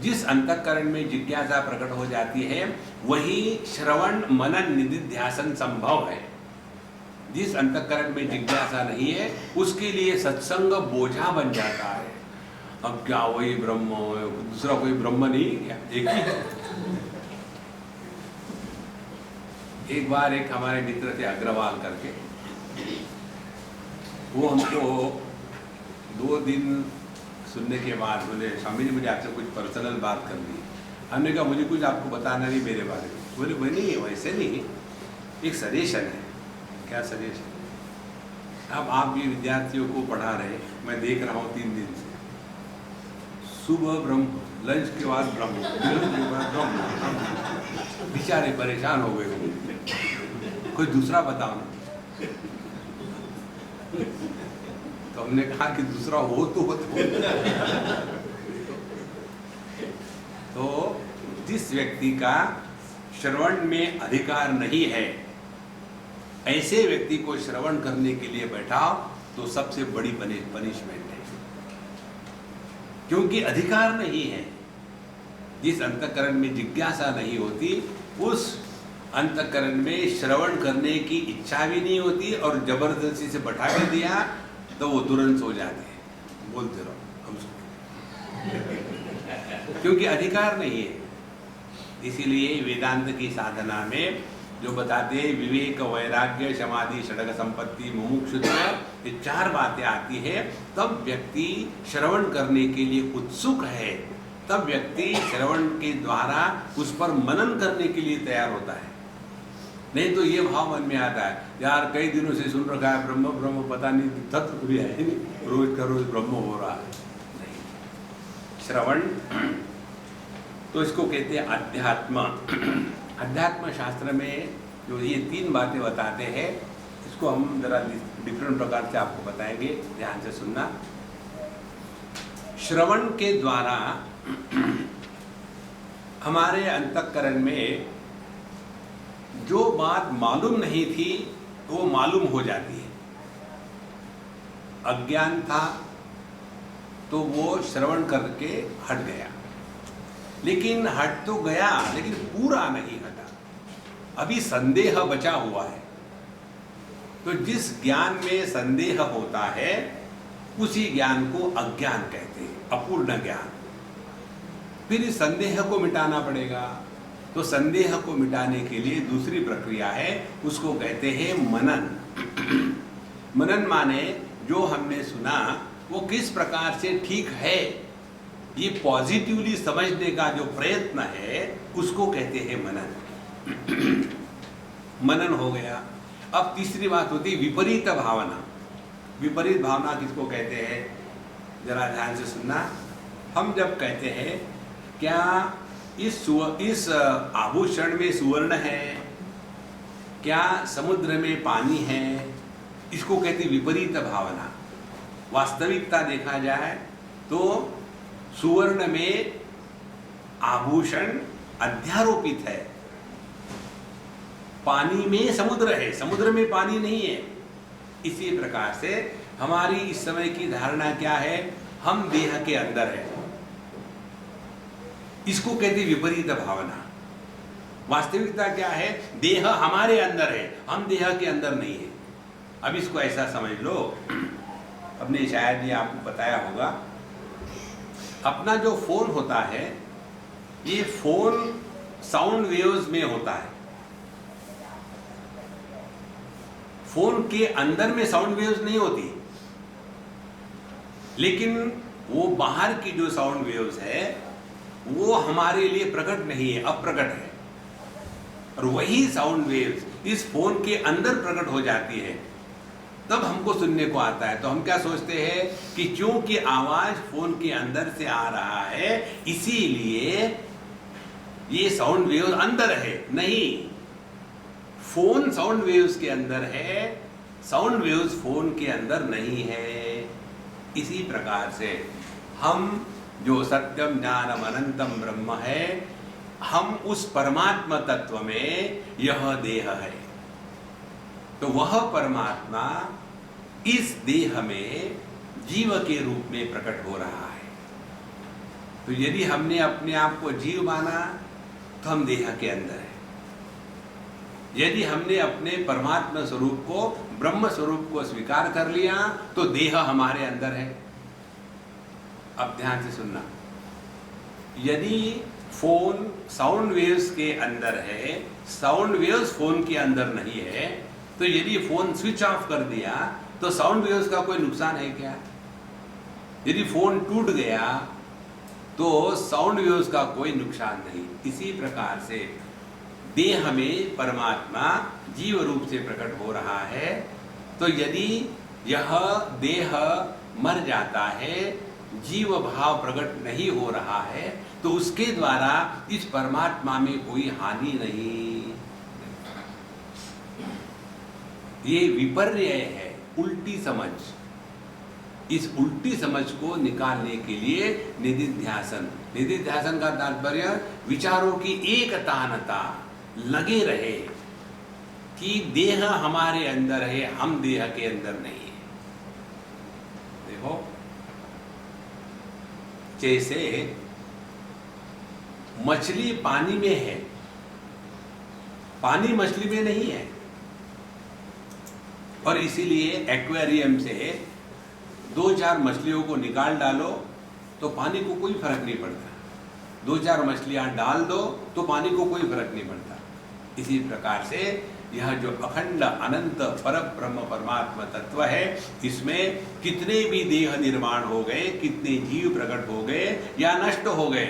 जिस अंतःकरण में जिज्ञासा प्रकट हो जाती है वही श्रवण मनन निधिध्यासन संभव है। जिस अंतःकरण में जिज्ञासा नहीं है उसके लिए सत्संग बोझा बन जाता है। अब क्या वही ब्रह्म, दूसरा कोई ब्रह्म नहीं, क्या एक ही है। एक बार एक हमारे मित्र थे अग्रवाल करके, वो हमको 2 दिन सुनने के बाद बोले, स्वामी जी मुझे आपसे कुछ पर्सनल बात करनी है। हमने कहा मुझे कुछ आपको बताना नहीं मेरे बारे में। बोले भाई नहीं, वैसे नहीं, एक सजेशन है। क्या सजेशन? अब आप भी विद्यार्थियों को पढ़ा रहे, मैं देख रहा हूँ 3 दिन से, सुबह ब्रह्म, लंच के बाद ब्रह्म, डिनर के बाद ब्रह्म। बेचारे परेशान हो गए, कोई दूसरा बताओ ना। तो हमने कहा कि दूसरा हो तो जिस व्यक्ति का श्रवण में अधिकार नहीं है, ऐसे व्यक्ति को श्रवण करने के लिए बैठाओ तो सबसे बड़ी पनिशमेंट है, क्योंकि अधिकार नहीं है। जिस अंतःकरण में जिज्ञासा नहीं होती, उस अंतःकरण में श्रवण करने की इच्छा भी नहीं होती, और जबरदस्ती से बैठा के दिया तो वो तुरंत सो जाते हैं, बोलते रहो हम क्योंकि अधिकार नहीं है। इसीलिए वेदांत की साधना में जो बताते हैं विवेक, वैराग्य, समाधि, षडग संपत्ति, मुमुक्षुत्व, ये 4 बातें आती है, तब व्यक्ति श्रवण करने के लिए उत्सुक है, तब व्यक्ति श्रवण के द्वारा उस पर मनन करने के लिए तैयार होता है। नहीं तो ये भाव मन में आता है, यार कई दिनों से सुन रखा है ब्रह्म ब्रह्म, पता नहीं तत्व भी है नहीं, रोज का रोज ब्रह्म हो रहा है। नहीं, श्रवण तो इसको कहते हैं अध्यात्म। अध्यात्म शास्त्र में जो ये 3 बातें बताते हैं, इसको हम जरा डिफरेंट प्रकार से आपको बताएंगे, ध्यान से सुनना। श्रवण के द्वारा हमारे अंतःकरण में जो बात मालूम नहीं थी वो मालूम हो जाती है। अज्ञान था तो वो श्रवण करके हट गया, लेकिन हट तो गया लेकिन पूरा नहीं हटा, अभी संदेह बचा हुआ है। तो जिस ज्ञान में संदेह होता है उसी ज्ञान को अज्ञान कहते हैं, अपूर्ण ज्ञान। फिर इस संदेह को मिटाना पड़ेगा, तो संदेह को मिटाने के लिए दूसरी प्रक्रिया है, उसको कहते हैं मनन। मनन माने जो हमने सुना वो किस प्रकार से ठीक है, ये पॉजिटिवली समझने का जो प्रयत्न है उसको कहते हैं मनन। मनन हो गया। अब तीसरी बात होती है विपरीत भावना। विपरीत भावना किसको कहते हैं, जरा ध्यान से सुनना। हम जब कहते हैं क्या इस आभूषण में सुवर्ण है, क्या समुद्र में पानी है, इसको कहते हैं विपरीत भावना। वास्तविकता देखा जाए तो सुवर्ण में आभूषण अध्यारोपित है, पानी में समुद्र है, समुद्र में पानी नहीं है। इसी प्रकार से हमारी इस समय की धारणा क्या है, हम देह के अंदर है, इसको कहते विपरीत भावना। वास्तविकता क्या है, देह हमारे अंदर है, हम देह के अंदर नहीं है। अब इसको ऐसा समझ लो, अपने शायद ये आपको बताया होगा, अपना जो फोन होता है ये फोन साउंड वेव्स में होता है। फोन के अंदर में साउंड वेव्स नहीं होती, लेकिन वो बाहर की जो साउंड वेव्स है वो हमारे लिए प्रकट नहीं है, अप्रकट है। और वही साउंड वेव्स इस फोन के अंदर प्रकट हो जाती है, तब हमको सुनने को आता है। तो हम क्या सोचते हैं कि क्योंकि आवाज फोन के अंदर से आ रहा है इसीलिए ये साउंड वेव्स अंदर है। नहीं, फोन साउंड वेव्स के अंदर है, साउंड वेव्स फोन के अंदर नहीं है। इसी प्रकार से हम जो सत्यम ज्ञानम अनंतम ब्रह्म है, हम उस परमात्मा तत्व में यह देह है, तो वह परमात्मा इस देह में जीव के रूप में प्रकट हो रहा है। तो यदि हमने अपने आप को जीव माना तो हम देह के अंदर है। यदि हमने अपने परमात्मा स्वरूप को, ब्रह्म स्वरूप को स्वीकार कर लिया तो देह हमारे अंदर है। अब ध्यान से सुनना, यदि फोन साउंड वेव्स के अंदर है, साउंड वेव्स फोन के अंदर नहीं है, तो यदि फोन स्विच ऑफ कर दिया तो साउंड वेव्स का कोई नुकसान है क्या? यदि फोन टूट गया तो साउंड वेव्स का कोई नुकसान नहीं। इसी प्रकार से देह में परमात्मा जीव रूप से प्रकट हो रहा है। तो यदि यह देह मर जाता है, जीव भाव प्रकट नहीं हो रहा है, तो उसके द्वारा इस परमात्मा में कोई हानि नहीं। ये विपर्य है, उल्टी समझ। इस उल्टी समझ को निकालने के लिए निधिध्यासन। निधिध्यासन का तात्पर्य विचारों की एकतानता, लगे रहे कि देह हमारे अंदर है, हम देह के अंदर नहीं है। देखो, जैसे मछली पानी में है, पानी मछली में नहीं है, और इसीलिए एक्वेरियम से 2-4 मछलियों को निकाल डालो तो पानी को कोई फर्क नहीं पड़ता। 2-4 मछलियां डाल दो तो पानी को कोई फर्क नहीं पड़ता। इसी प्रकार से यह जो अखंड अनंत पर ब्रह्म परमात्मा तत्व है, इसमें कितने भी देह निर्माण हो गए, कितने जीव प्रकट हो गए या नष्ट हो गए,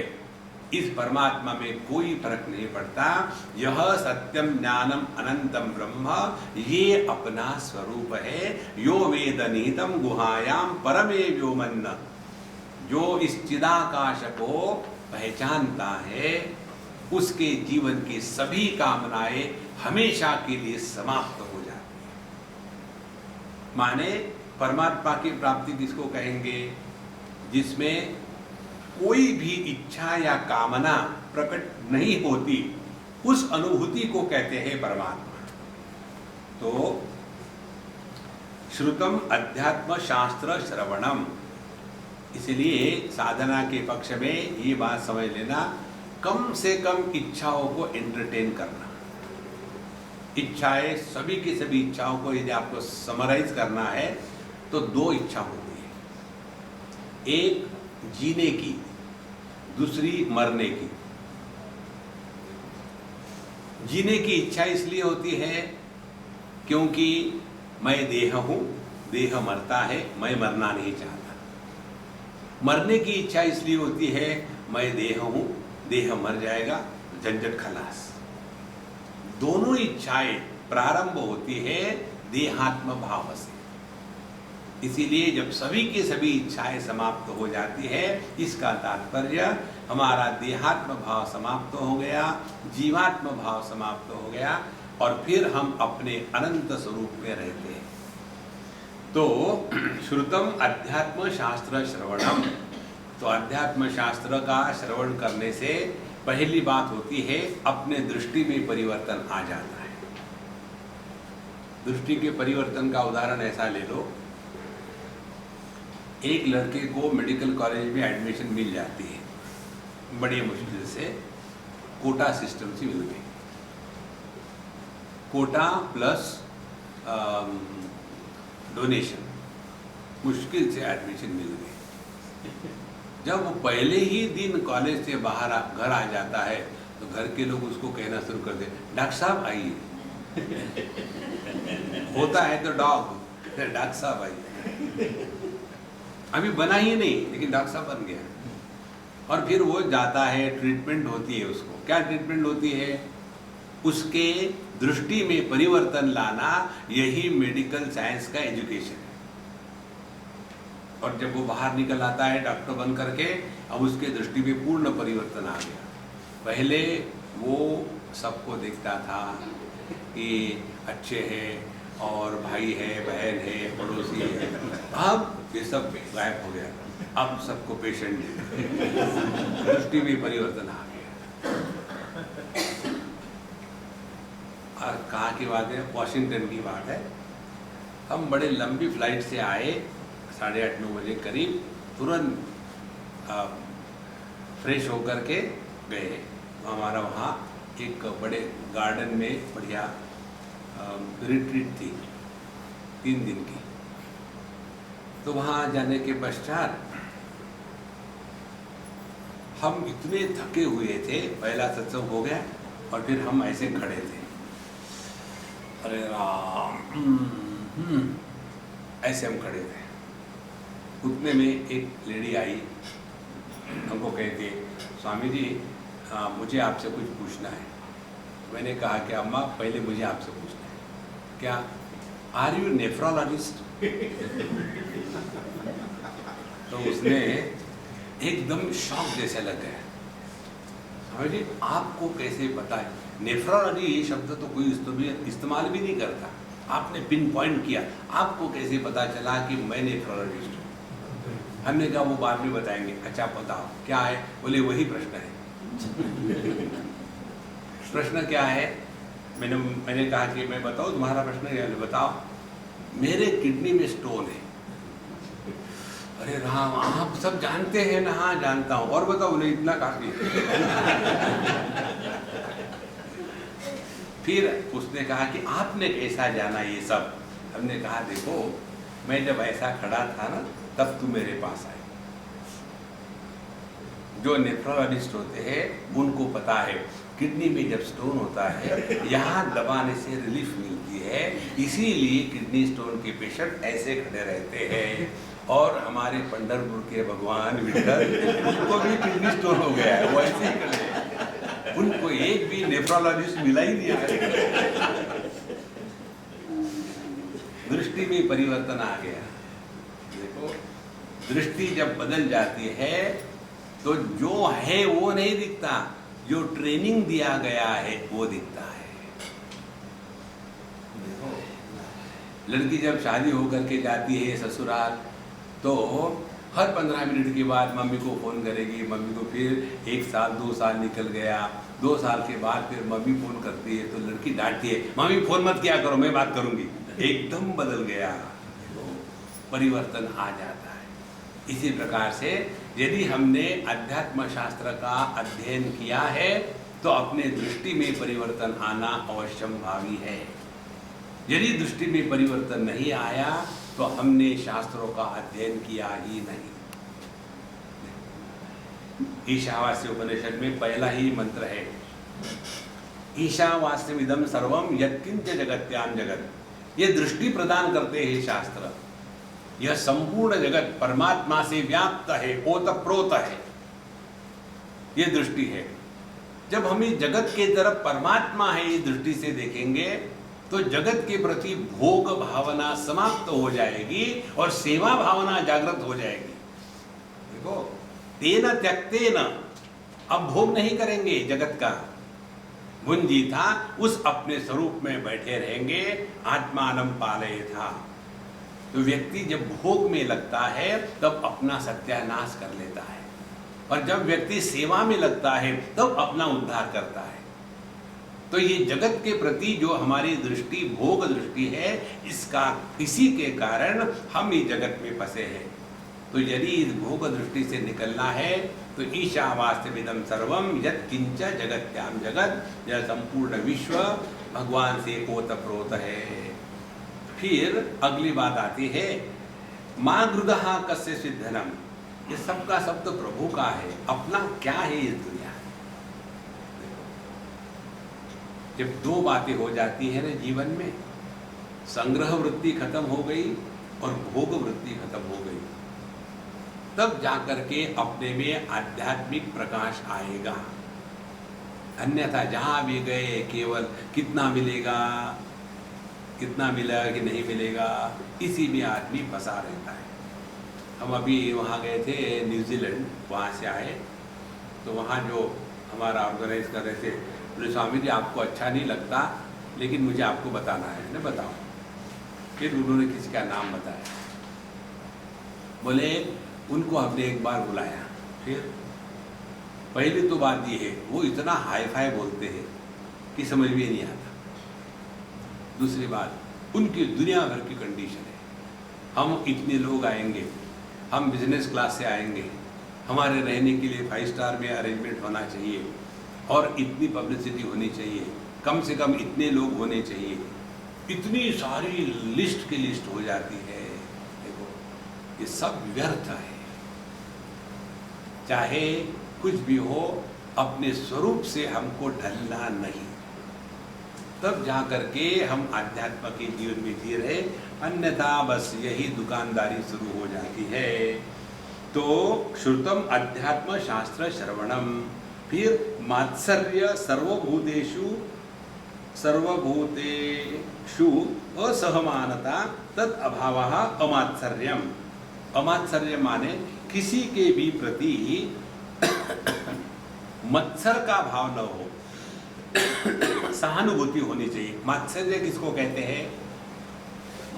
इस परमात्मा में कोई फर्क नहीं पड़ता। यह सत्यम ज्ञानम अनंतम ब्रह्म, ये अपना स्वरूप है। यो वेद निहितम गुहायाम परमे व्योमन्न, जो इस चिदाकाश को पहचानता है उसके जीवन की सभी कामनाएं हमेशा के लिए समाप्त हो जाती है। माने परमात्मा की प्राप्ति किसको कहेंगे? जिसमें कोई भी इच्छा या कामना प्रकट नहीं होती, उस अनुभूति को कहते हैं परमात्मा। तो श्रुतम अध्यात्म शास्त्र श्रवणम, इसलिए साधना के पक्ष में ये बात समझ लेना, कम से कम इच्छाओं को एंटरटेन करना। इच्छाएं, सभी की सभी इच्छाओं को यदि आपको समराइज करना है तो दो इच्छा होती है, एक जीने की, दूसरी मरने की। जीने की इच्छा इसलिए होती है क्योंकि मैं देह हूं, देह मरता है, मैं मरना नहीं चाहता। मरने की इच्छा इसलिए होती है मैं देह हूं, देह मर जाएगा, झंझट खलास। दोनों इच्छाएं प्रारंभ होती है देहात्म भाव से। इसीलिए जब सभी की सभी इच्छाएं समाप्त हो जाती है, इसका तात्पर्य हमारा देहात्म भाव समाप्त हो गया, जीवात्म भाव समाप्त हो गया, और फिर हम अपने अनंत स्वरूप में रहते हैं। तो श्रुतम अध्यात्म शास्त्र श्रवणम, तो अध्यात्म शास्त्र का श्रवण करने से पहली बात होती है अपने दृष्टि में परिवर्तन आ जाता है। दृष्टि के परिवर्तन का उदाहरण ऐसा ले लो, एक लड़के को मेडिकल कॉलेज में एडमिशन मिल जाती है, बड़ी मुश्किल से, कोटा सिस्टम से मिल गई। कोटा प्लस डोनेशन, मुश्किल से एडमिशन मिल गई। जब वो पहले ही दिन कॉलेज से बाहर घर आ जाता है तो घर के लोग उसको कहना शुरू कर दे, डॉक्टर साहब आइए। होता है तो डॉक्टर साहब आइए। अभी बना ही नहीं, लेकिन डॉक्टर साहब बन गया। और फिर वो जाता है, ट्रीटमेंट होती है उसको। क्या ट्रीटमेंट होती है? उसके दृष्टि में परिवर्तन लाना, यही मेडिकल साइंस का एजुकेशन है। और जब वो बाहर निकल आता है डॉक्टर बन करके, अब उसके दृष्टि में पूर्ण परिवर्तन आ गया। पहले वो सबको देखता था कि अच्छे हैं और भाई है, बहन है, पड़ोसी है। अब ये सब गायब हो गया, अब सबको पेशेंट दृष्टि में परिवर्तन आ गया। और कहाँ की बात है? वॉशिंगटन की बात है। हम बड़े लंबी फ्लाइट से आए, 8:30-9 बजे करीब, तुरंत फ्रेश होकर के गए। हमारा वहाँ एक बड़े गार्डन में बढ़िया रिट्रीट थी 3 दिन की। तो वहाँ जाने के पश्चात हम इतने थके हुए थे, पहला सत्संग हो गया और फिर हम ऐसे खड़े थे, अरे राम, ऐसे हम खड़े थे। उतने में एक लेडी आई, हमको कहती, स्वामी जी मुझे आपसे कुछ पूछना है। मैंने कहा कि अम्मा पहले मुझे आपसे पूछना है, क्या आर यू नेफ्रोलॉजिस्ट? तो उसने एकदम शॉक जैसे लग गया। स्वामी जी आपको कैसे पता है? नेफ्रोलॉजी ये शब्द तो कोई इस्तेमाल भी नहीं करता, आपने पिन पॉइंट किया, आपको कैसे पता चला कि मैं नेफ्रोलॉजिस्ट हूँ? हमने कहा वो बाद में बताएंगे। अच्छा बताओ क्या है? बोले वही प्रश्न है। प्रश्न क्या है? मैंने कहा कि मैं बताऊँ तुम्हारा प्रश्न? क्या? बताओ। मेरे किडनी में स्टोन है। अरे राम, आप सब जानते हैं ना? हाँ जानता हूँ। और बताओ? बोले इतना काफी है। फिर उसने कहा कि आपने कैसा जाना ये सब? हमने कहा देखो, मैं जब ऐसा खड़ा था ना, तब तू मेरे पास आई। जो नेफ्रोलॉजिस्ट होते हैं उनको पता है किडनी में जब स्टोन होता है, यहाँ दबाने से रिलीफ मिलती है, इसीलिए किडनी स्टोन के पेशेंट ऐसे खड़े रहते हैं। और हमारे पंढरपुर के भगवान विठल, उनको भी किडनी स्टोन हो गया है, वो ऐसे ही खड़े हैं। उनको एक भी नेफ्रोलॉजिस्ट मिला ही नहीं है। दृष्टि में परिवर्तन आ गया। देखो, दृष्टि जब बदल जाती है तो जो है वो नहीं दिखता, जो ट्रेनिंग दिया गया है वो दिखता है। लड़की जब शादी होकर के जाती है ससुराल, तो हर 15 मिनट के बाद मम्मी को फ़ोन करेगी, मम्मी को फिर 1 साल 2 साल निकल गया, 2 साल के बाद फिर मम्मी फ़ोन करती है तो लड़की डांटती है, मम्मी फ़ोन मत किया करो, मैं बात करूँगी। एकदम बदल गया, परिवर्तन आ जाता है। इसी प्रकार से यदि हमने अध्यात्म शास्त्र का अध्ययन किया है तो अपने दृष्टि में परिवर्तन आना अवश्यंभावी है। यदि दृष्टि में परिवर्तन नहीं आया तो हमने शास्त्रों का अध्ययन किया ही नहीं। ईशावास्य उपनिषद में पहला ही मंत्र है, ईशावास्यमिदं सर्वम यत्किंच जगत्याम जगत। ये दृष्टि प्रदान करते हैं शास्त्र। यह संपूर्ण जगत परमात्मा से व्याप्त है, ओतप्रोत है, ये दृष्टि है। जब हम इस जगत के तरफ परमात्मा है इस दृष्टि से देखेंगे तो जगत के प्रति भोग भावना समाप्त हो जाएगी और सेवा भावना जागृत हो जाएगी। देखो, तेन त्यक्तेन, अब भोग नहीं करेंगे जगत का, भुंजी था उस अपने स्वरूप में बैठे रहेंगे, आत्मानं पालयेथा। तो व्यक्ति जब भोग में लगता है तब अपना सत्यानाश कर लेता है, और जब व्यक्ति सेवा में लगता है तब अपना उद्धार करता है। तो ये जगत के प्रति जो हमारी दृष्टि भोग दृष्टि है, इसी के कारण हम इस जगत में फंसे हैं। तो यदि इस भोग दृष्टि से निकलना है तो ईशावास्यमिदं सर्वम यत्किंच जगत्याम जगत, यह संपूर्ण विश्व भगवान से ओतप्रोत है। फिर अगली बात आती है, माँ गृदहा कस्य सिद्धनम। ये सबका सब तो प्रभु का है, अपना क्या है इस दुनिया। जब 2 बातें हो जाती है ना जीवन में, संग्रह वृत्ति खत्म हो गई और भोग वृत्ति खत्म हो गई, तब जाकर के अपने में आध्यात्मिक प्रकाश आएगा। अन्यथा जहां भी गए केवल कितना मिलेगा, कितना मिलेगा कि नहीं मिलेगा, इसी में आदमी फंसा रहता है। हम अभी वहाँ गए थे न्यूजीलैंड, वहाँ से आए तो वहाँ जो हमारा ऑर्गेनाइज कर रहे थे, बोले स्वामी जी आपको अच्छा नहीं लगता लेकिन मुझे आपको बताना है ना, बताओ। फिर उन्होंने किसी का नाम बताया, बोले उनको हमने एक बार बुलाया। फिर पहली तो बात ये है, वो इतना हाई फाई बोलते हैं कि समझ में नहीं आता। दूसरी बात, उनकी दुनिया भर की कंडीशन है, हम इतने लोग आएंगे, हम बिजनेस क्लास से आएंगे, हमारे रहने के लिए 5 स्टार में अरेंजमेंट होना चाहिए और इतनी पब्लिसिटी होनी चाहिए, कम से कम इतने लोग होने चाहिए, इतनी सारी लिस्ट की लिस्ट हो जाती है। देखो ये सब व्यर्थ है। चाहे कुछ भी हो, अपने स्वरूप से हमको ढलना नहीं, तब जा करके हम आध्यात्म के जीवन में जी रहे, अन्यथा बस यही दुकानदारी शुरू हो जाती है। तो श्रुतम अध्यात्म शास्त्र श्रवणम, फिर मात्सर्य सर्वभूतेषु असहमानता तद अभावः अमात्सर्यम। अमात्सर्य माने किसी के भी प्रति मत्सर का भाव न हो, सहानुभूति होनी चाहिए। मात्सर्य किसको कहते हैं?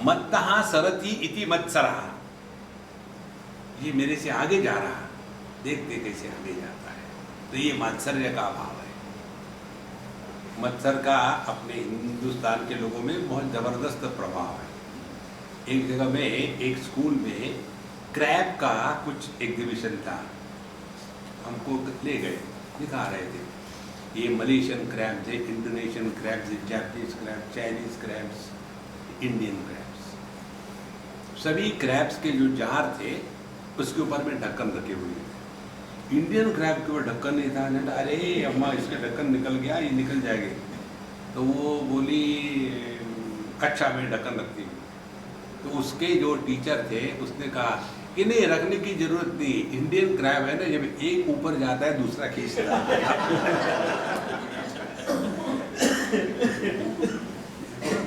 मत्तः सरति इति मत्सरः, ये मेरे से आगे जा रहा, देखते कैसे आगे जाता है, तो ये मात्सर्य का भाव है। मत्सर का अपने हिंदुस्तान के लोगों में बहुत जबरदस्त प्रभाव है। एक जगह में एक स्कूल में क्रैब का कुछ एग्जीबिशन था, हमको ले गए, दिखा रहे थे। ये मलेशियन क्रैब्स है, Indonesian crabs, Japanese crabs, Chinese crabs, Indian crabs. सभी क्रैब्स के जो जार थे उसके ऊपर में ढक्कन रखे हुए थे। इंडियन क्रैब के ऊपर ढक्कन नहीं था। ने अरे अम्मा इसका ढक्कन निकल गया, ये निकल जाएगी। तो वो बोली अच्छा मैं ढक्कन रखती हूँ। तो उसके जो टीचर थे उसने कहा कि नहीं रखने की जरूरत नहीं, इंडियन क्रैब है ना, जब एक ऊपर जाता है दूसरा खींचता है।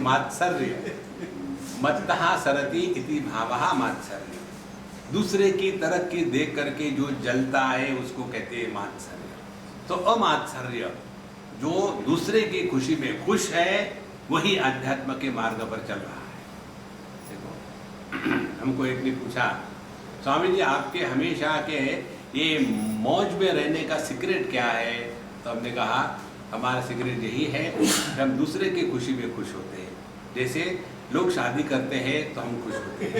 मात्सर्य, मत्तः सरति इति भावः मात्सर्य। दूसरे की तरक्की देख करके जो जलता है उसको कहते हैं मात्सर्य। तो अमात्सर्य जो दूसरे की खुशी में खुश है वही अध्यात्म के मार्ग पर चल रहा है। देखो हमको एक ने पूछा, स्वामी जी आपके हमेशा के ये मौज में रहने का सीक्रेट क्या है? तो हमने कहा हमारा सीक्रेट यही है कि हम दूसरे की खुशी में खुश होते हैं। जैसे लोग शादी करते हैं तो हम खुश होते हैं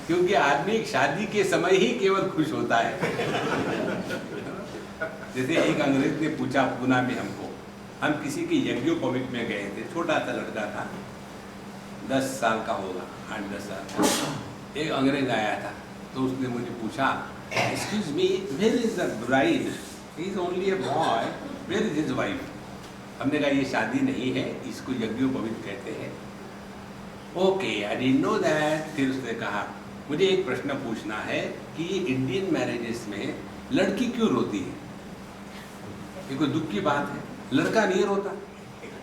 क्योंकि आदमी शादी के समय ही केवल खुश होता है। जैसे एक अंग्रेज ने पूछा पूना में हमको, हम किसी के यज्ञोपवीत में गए थे, छोटा सा लड़का था, 10 साल का होगा, 8-10 साल। एक अंग्रेज आया था तो उसने मुझे पूछा, excuse me, where is the bride? He is only a boy, where is his wife? हमने कहा ये शादी नहीं है, इसको यज्ञोपवीत कहते हैं। Okay, I didn't know that. फिर उसने कहा मुझे एक प्रश्न पूछना है कि ये इंडियन मैरिजेस में लड़की क्यों रोती है? ये कोई दुख की बात है? लड़का नहीं रोता।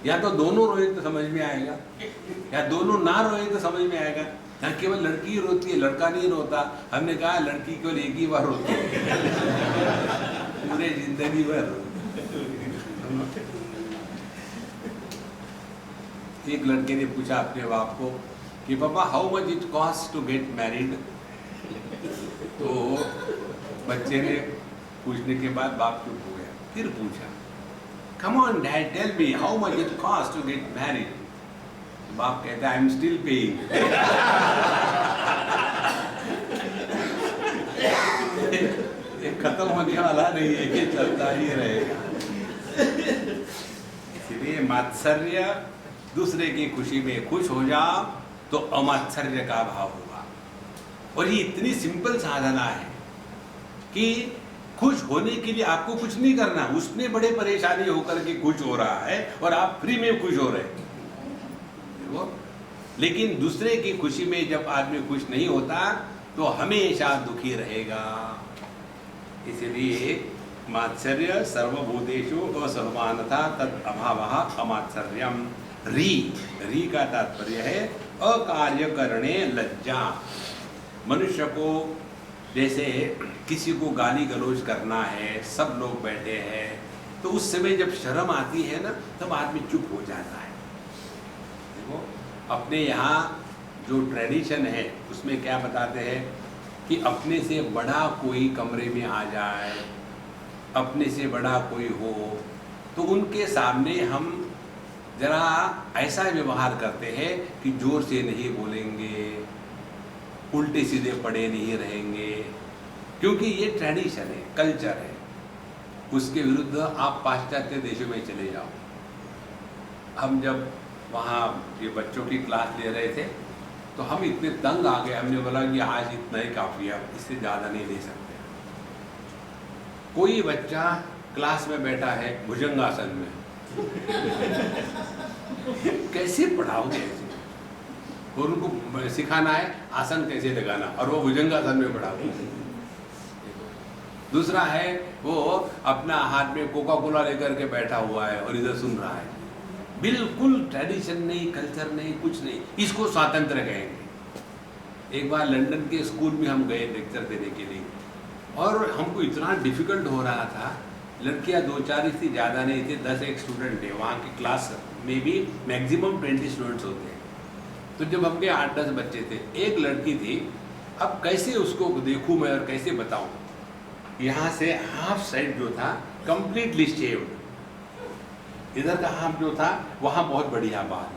या तो दोनों रोए तो समझ में आएगा, या दोनों ना रोए तो समझ में आएगा। यहाँ केवल लड़की ही रोती है, लड़का नहीं रोता। हमने कहा लड़की केवल एक ही बार रोती है पूरे जिंदगी भर। एक लड़के ने पूछा अपने बाप को कि पापा how much it cost to get married? तो बच्चे ने पूछने के बाद बाप चुप हो गया। फिर पूछा, come on dad tell me how much it cost to get married? बाप कहता है आई एम स्टिल पेइंग। ये खत्म होने वाला नहीं है, ये चलता ही रहेगा। इसलिए मात्सर्य, दूसरे की खुशी में खुश हो जाओ तो अमात्सर्य का भाव होगा। और ये इतनी सिंपल साधना है कि खुश होने के लिए आपको कुछ नहीं करना, उसमें बड़े परेशानी होकर के खुश हो रहा है और आप फ्री में खुश हो रहे हैं। लेकिन दूसरे की खुशी में जब आदमी खुश नहीं होता तो हमेशा दुखी रहेगा। इसलिए मात्सर्य सर्वभूतेषु असमानता तद अभावः अमात्सर्यम। री का तात्पर्य है अकार्य करने लज्जा। मनुष्य को जैसे किसी को गाली गलौज करना है, सब लोग बैठे हैं, तो उस समय जब शर्म आती है ना तब आदमी चुप हो जाता है। देखो अपने यहाँ जो ट्रेडिशन है उसमें क्या बताते हैं कि अपने से बड़ा कोई कमरे में आ जाए, अपने से बड़ा कोई हो तो उनके सामने हम जरा ऐसा व्यवहार करते हैं कि जोर से नहीं बोलेंगे, उल्टे सीधे पड़े नहीं रहेंगे, क्योंकि ये ट्रेडिशन है, कल्चर है। उसके विरुद्ध आप पाश्चात्य देशों में चले जाओ। हम जब वहाँ ये बच्चों की क्लास ले रहे थे तो हम इतने तंग आ गए, हमने बोला कि आज इतना ही काफ़ी है, इससे ज़्यादा नहीं ले सकते। कोई बच्चा क्लास में बैठा है भुजंगासन में कैसे पढ़ाओगे ऐसे? और उनको सिखाना है आसन कैसे लगाना और वो भुजंगासन में पढ़ाओगे। दूसरा है वो अपना हाथ में कोका कोला लेकर के बैठा हुआ है और इधर सुन रहा है। बिल्कुल ट्रेडिशन नहीं, कल्चर नहीं, कुछ नहीं, इसको स्वातंत्र कहेंगे। एक बार लंदन के स्कूल में हम गए लेक्चर देने के लिए और हमको इतना डिफिकल्ट हो रहा था। लड़कियां 2-4 थी, ज़्यादा नहीं थे, 10-1 स्टूडेंट थे। वहाँ की क्लास में भी मैक्सिमम 20 स्टूडेंट्स होते हैं। तो जब हमके 8-10 बच्चे थे, एक लड़की थी, अब कैसे उसको देखूँ मैं और कैसे बताऊँ? यहाँ से हाफ साइड जो था कंप्लीटली शेव्ड, इधर का हाफ जो था वहाँ बहुत बढ़िया बाल,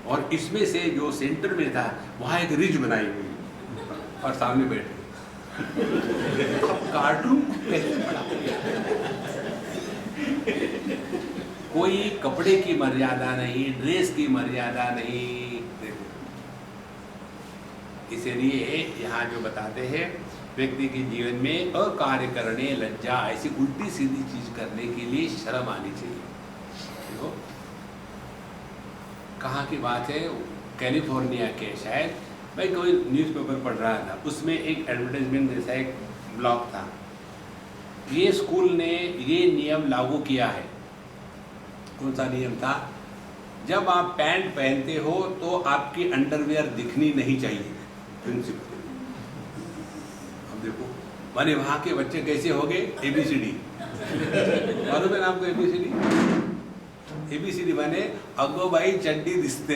और इसमें से जो सेंटर में था वहाँ एक रिज बनाई हुई और सामने बैठे। कार्टून कैसे पड़ा? कोई कपड़े की मर्यादा नहीं, ड्रेस की मर्यादा नहीं। देखो इसलिए यहाँ जो बताते हैं व्यक्ति के जीवन में अकार्य करने लज्जा, ऐसी उल्टी सीधी चीज करने के लिए शर्म आनी चाहिए। देखो कहाँ की बात है, कैलिफोर्निया के शायद, मैं कोई न्यूज़पेपर पढ़ रहा था, उसमें एक एडवर्टाइजमेंट जैसा एक ब्लॉग था। ये स्कूल ने ये नियम लागू किया है। कौन सा नियम था जब आप पैंट पहनते हो तो आपकी अंडरवेयर दिखनी नहीं चाहिए, प्रिंसिपल। अब देखो, माने वहाँ के बच्चे कैसे हो गए, ABCD मालूम है ना आपको? ABCD माने अगो भाई चड्डी दिसते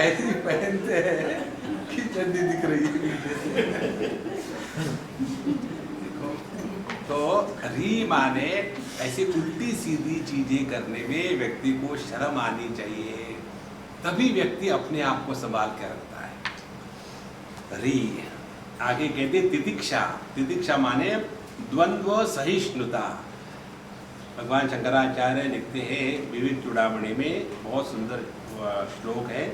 ऐसी पहनते हैं कि चड्डी दिख रही है पीछे से। तो री माने ऐसी उल्टी सीधी चीजें करने में व्यक्ति को शर्म आनी चाहिए, तभी व्यक्ति अपने आप को संभाल के रखता है। री आगे कहते तितिक्षा। तितिक्षा माने द्वंद्व सहिष्णुता। भगवान शंकराचार्य लिखते हैं विविध चूड़ामणि में, बहुत सुंदर श्लोक है,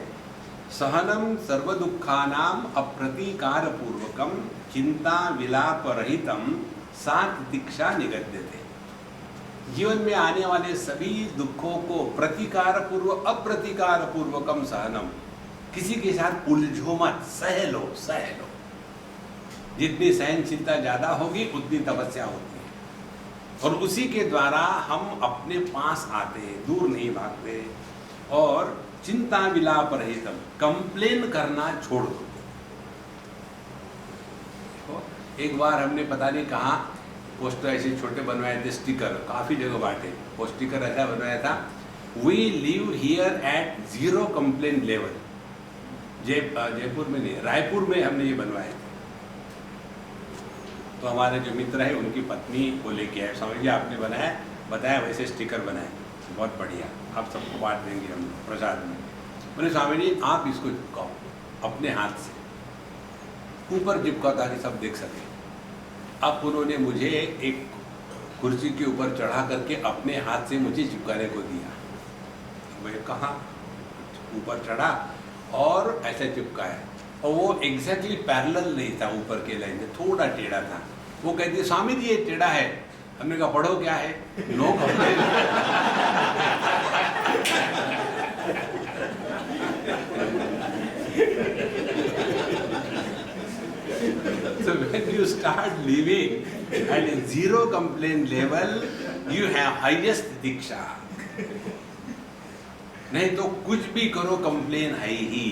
सहनम सर्व दुखानाम अप्रतीकार पूर्वकम चिंता विलाप रहितम सा तितिक्षा निगद्यते। जीवन में आने वाले सभी दुखों को प्रतिकार पूर्व अप्रतिकार पूर्वकम सहनम, किसी के साथ उलझो मत, सह लो सह लो। जितनी सहनशीलता ज्यादा होगी उतनी तपस्या होती है, और उसी के द्वारा हम अपने पास आते हैं, दूर नहीं भागते। और चिंता विलाप रहितम, कंप्लेन करना छोड़ दो। एक बार हमने पता नहीं कहाँ पोस्टर ऐसे छोटे बनवाए थे, स्टिकर काफी जगह बांटे। वो स्टिकर ऐसा बनवाया था, we live here at 0 complain level. Jaipur में नहीं, रायपुर में हमने ये बनवाए थे। तो हमारे जो मित्र है उनकी पत्नी को लेके आए, समझ लिया आपने बनाया, बताया वैसे स्टिकर बनाए, बहुत बढ़िया, आप सबको बांट देंगे हम प्रसाद में। बोले स्वामी जी आप इसको चिपकाओ अपने हाथ से, ऊपर चिपकाओ ताकि सब देख सके। अब उन्होंने मुझे एक कुर्सी के ऊपर चढ़ा करके अपने हाथ से मुझे चिपकाने को दिया। मैं कहाँ, ऊपर चढ़ा और ऐसे चिपकाया, और वो एग्जैक्टली पैरेलल नहीं था, ऊपर के लाइन से थोड़ा टेढ़ा था। वो कहती है स्वामी जी ये टेढ़ा है। हमने कहा पढ़ो क्या है, no complain. So when you start living at a 0 complaint level, you have highest diksha. नहीं तो कुछ भी करो कंप्लेन है ही।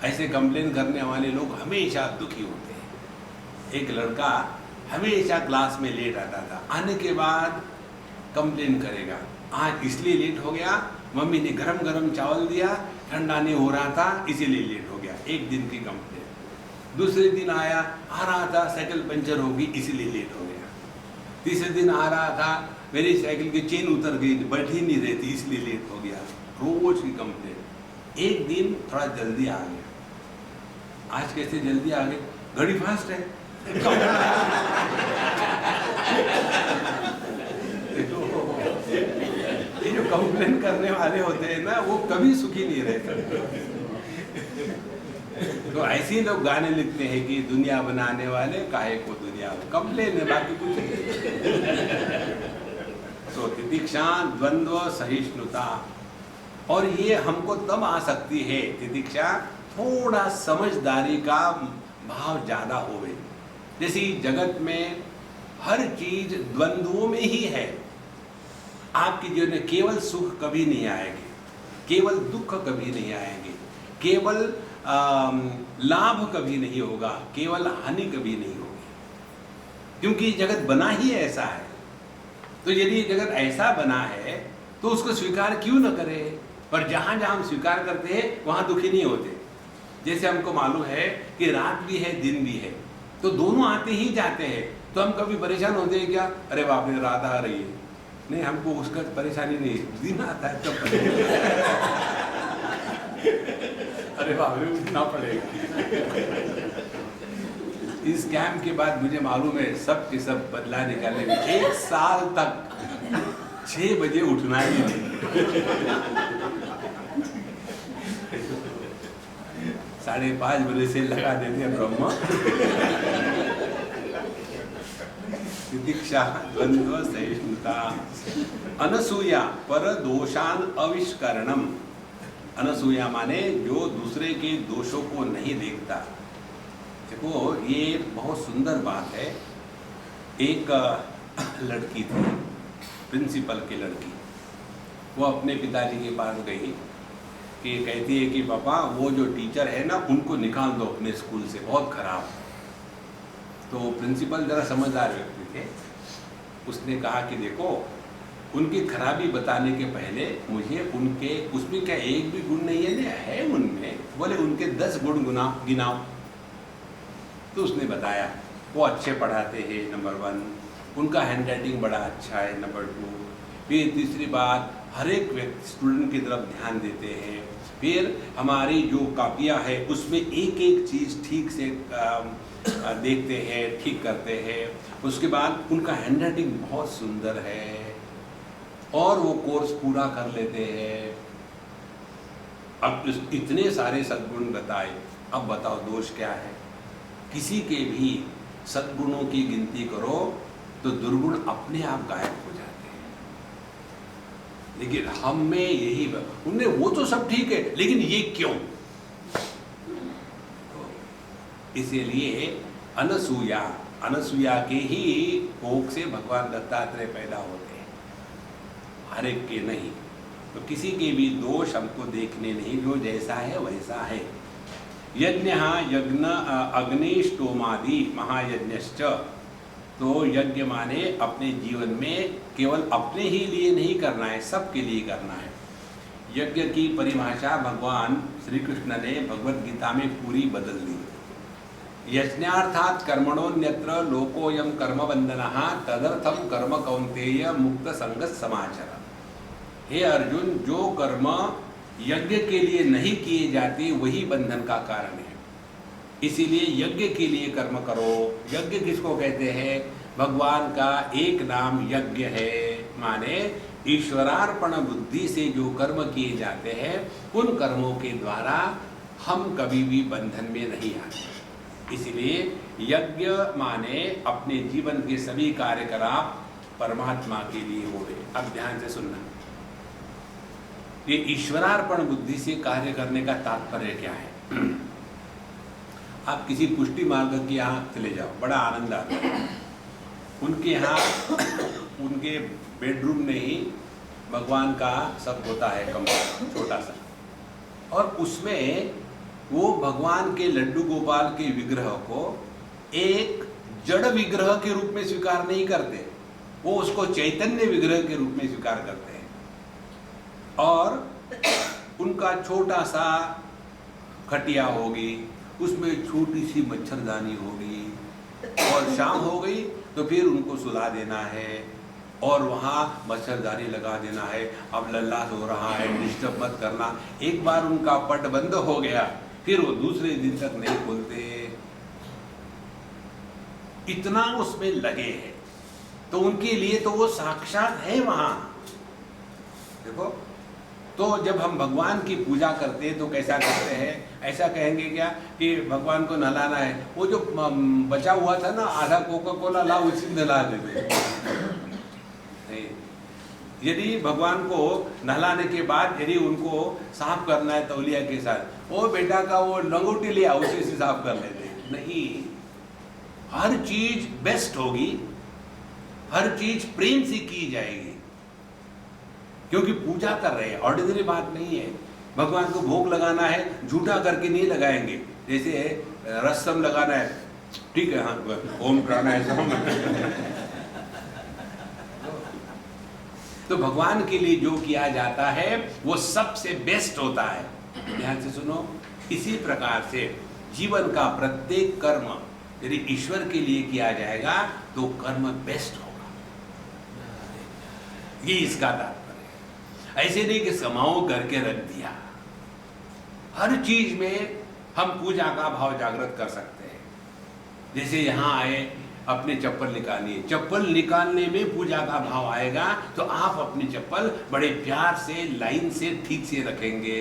ऐसे कंप्लेन करने वाले लोग हमेशा दुखी होते हैं। एक लड़का हमेशा क्लास में लेट आता था, आने के बाद कंप्लेन करेगा, आज इसलिए लेट हो गया, मम्मी ने गरम गरम चावल दिया, ठंडा नहीं हो रहा था इसीलिए लेट हो गया। एक दिन की कंप्लेन। दूसरे दिन आया, आ रहा था साइकिल पंचर होगी इसीलिए लेट हो गया। तीसरे दिन आ रहा था, मेरी साइकिल की चेन उतर गई, बैठ ही नहीं रही थी इसलिए लेट हो गया। रोज की कंप्लेन। एक दिन थोड़ा जल्दी आ गया। आज कैसे जल्दी आ गए, घड़ी फास्ट है। ये जो कंप्लेन करने वाले होते हैं ना, वो कभी सुखी नहीं रहते। तो ऐसे ही लोग गाने लिखते हैं कि दुनिया बनाने वाले काहे को दुनिया, कंप्लेन है बाकी कुछ नहीं। तो तितिक्षा द्वंद्व सहिष्णुता, और ये हमको तब आ सकती है तितिक्षा, थोड़ा समझदारी का भाव ज्यादा होवे। जैसे जगत में हर चीज द्वंद्वों में ही है। आपके जीवन में केवल सुख कभी नहीं आएंगे, केवल दुख कभी नहीं आएंगे, केवल लाभ कभी नहीं होगा, केवल हानि कभी नहीं होगी, क्योंकि जगत बना ही ऐसा है। तो यदि जगत ऐसा बना है तो उसको स्वीकार क्यों न करें। पर जहां जहां हम स्वीकार करते हैं वहां दुखी नहीं होते। जैसे हमको मालूम है कि रात भी है दिन भी है, तो दोनों आते ही जाते हैं, तो हम कभी परेशान होते हैं क्या, अरे बाप रे रात आ रही है, नहीं हमको उसका परेशानी नहीं, दिन आता है तब अरे बाप रे उठना पड़ेगा। इस कैंप के बाद मुझे मालूम है सब के सब बदला निकालने में 1 साल तक 6 बजे उठना ही नहीं। 5:30 बजे से लगा देते हैं ब्रह्म। तितिक्षा द्वंद्व सहिष्णुता। अनसूया पर दोषान अविष्करणम। अनसूया माने जो दूसरे के दोषों को नहीं देखता। देखो ये बहुत सुंदर बात है। एक लड़की थी, प्रिंसिपल की लड़की, वो अपने पिताजी के पास गई कि कहती है कि पापा वो जो टीचर है ना उनको निकाल दो अपने स्कूल से, बहुत खराब। तो प्रिंसिपल ज़रा समझदार व्यक्ति थे, उसने कहा कि देखो उनकी खराबी बताने के पहले मुझे उनके उसमें क्या एक भी गुण नहीं है उनमें, बोले उनके 10 गुण गिनाओ। तो उसने बताया वो अच्छे पढ़ाते हैं नंबर 1, उनका हैंड राइटिंग बड़ा अच्छा है नंबर 2, फिर तीसरी बात हर एक व्यक्ति स्टूडेंट की तरफ ध्यान देते हैं, फिर हमारी जो कापियाँ है उसमें एक एक चीज़ ठीक से देखते हैं, ठीक करते हैं। उसके बाद उनका हैंड राइटिंग बहुत सुंदर है और वो कोर्स पूरा कर लेते हैं। अब इतने सारे सद्गुण बताए, अब बताओ दोष क्या है? किसी के भी सद्गुणों की गिनती करो तो दुर्गुण अपने आप गायब हो जाते हैं। लेकिन हम में यही उनने वो तो सब ठीक है लेकिन ये क्यों? इसीलिए अनसूया के ही कोख से भगवान दत्तात्रेय पैदा होते हैं, हर एक के नहीं। तो किसी के भी दोष हमको देखने नहीं, जो जैसा है वैसा है। यज्ञ यज्ञ अग्निष्टोमादि महायज्ञश्च, तो यज्ञ माने अपने जीवन में केवल अपने ही लिए नहीं करना है, सबके लिए करना है। यज्ञ की परिभाषा भगवान श्री कृष्ण ने भगवद गीता में पूरी बदल दी। यज्ञार्थात कर्मणोन्यत्र लोकोयम कर्म बंधनः तदर्थम कर्म कौन्तेय मुक्त संगत समाचर। हे अर्जुन, जो कर्म यज्ञ के लिए नहीं किए जाते वही बंधन का कारण है। इसीलिए यज्ञ के लिए कर्म करो। यज्ञ किसको कहते हैं? भगवान का एक नाम यज्ञ है, माने ईश्वरार्पण बुद्धि से जो कर्म किए जाते हैं उन कर्मों के द्वारा हम कभी भी बंधन में नहीं आते। इसीलिए यज्ञ माने अपने जीवन के सभी कार्यकलाप परमात्मा के लिए हो गए। अब ध्यान से सुनना, ये ईश्वरार्पण बुद्धि से कार्य करने का तात्पर्य क्या है? आप किसी पुष्टि मार्ग के यहाँ चले जाओ, बड़ा आनंद आता है। उनके यहाँ उनके बेडरूम में ही भगवान का सब होता है, कमरा छोटा सा, और उसमें वो भगवान के लड्डू गोपाल के विग्रह को एक जड़ विग्रह के रूप में स्वीकार नहीं करते, वो उसको चैतन्य विग्रह के रूप में स्वीकार करते हैं। और उनका छोटा सा खटिया होगी, उसमें छोटी सी मच्छरदानी होगी, और शाम हो गई तो फिर उनको सुला देना है और वहाँ मच्छरदानी लगा देना है। अब लल्ला हो रहा है, डिस्टर्ब मत करना। एक बार उनका पट बंद हो गया फिर वो दूसरे दिन तक नहीं खोलते, इतना उसमें लगे हैं। तो उनके लिए तो वो साक्षात है वहाँ। देखो, तो जब हम भगवान की पूजा करते हैं तो कैसा करते हैं? ऐसा कहेंगे क्या कि भगवान को नहलाना है, वो जो बचा हुआ था ना आधा कोका कोला ला उसी में नहला देते। नहीं, यदि भगवान को नहलाने के बाद यदि उनको साफ करना है तौलिया के साथ, वो बेटा का वो लंगोटी लिया उसी से साफ कर लेते। नहीं, हर चीज बेस्ट होगी, हर चीज प्रेम से की जाएगी, क्योंकि पूजा कर रहे हैं, ऑर्डिनरी बात नहीं है। भगवान को भोग लगाना है, झूठा करके नहीं लगाएंगे। जैसे रसम लगाना है, ठीक है, हाँ ओम कराना है तो भगवान के लिए जो किया जाता है वो सबसे बेस्ट होता है। ध्यान से सुनो, इसी प्रकार से जीवन का प्रत्येक कर्म यदि ईश्वर के लिए किया जाएगा तो कर्म बेस्ट होगा, ये इसका तात्पर्य है। ऐसे नहीं कि समाओ करके रख दिया। हर चीज में हम पूजा का भाव जागृत कर सकते हैं। जैसे यहाँ आए, अपने चप्पल निकालिए, चप्पल निकालने में पूजा का भाव आएगा तो आप अपनी चप्पल बड़े प्यार से लाइन से ठीक से रखेंगे।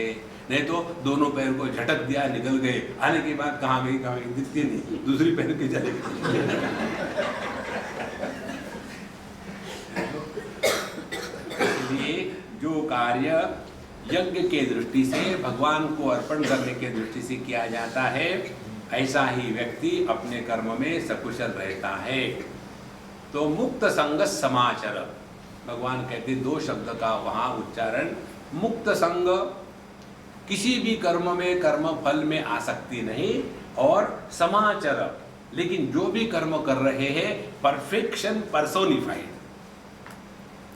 नहीं तो दोनों पैर को झटक दिया, निकल गए, आने के बाद कहाँ गई दिखती नहीं, दूसरी पहन के चले गए। इसलिए जो कार्य यज्ञ के दृष्टि से भगवान को अर्पण करने के दृष्टि से किया जाता है ऐसा ही व्यक्ति अपने कर्म में सकुशल रहता है। तो मुक्त संग समाचर, भगवान कहते दो शब्द का वहाँ उच्चारण, मुक्त संग, किसी भी कर्म में कर्म फल में आसक्ति नहीं, और समाचर, लेकिन जो भी कर्म कर रहे हैं परफेक्शन पर्सोनिफाइड,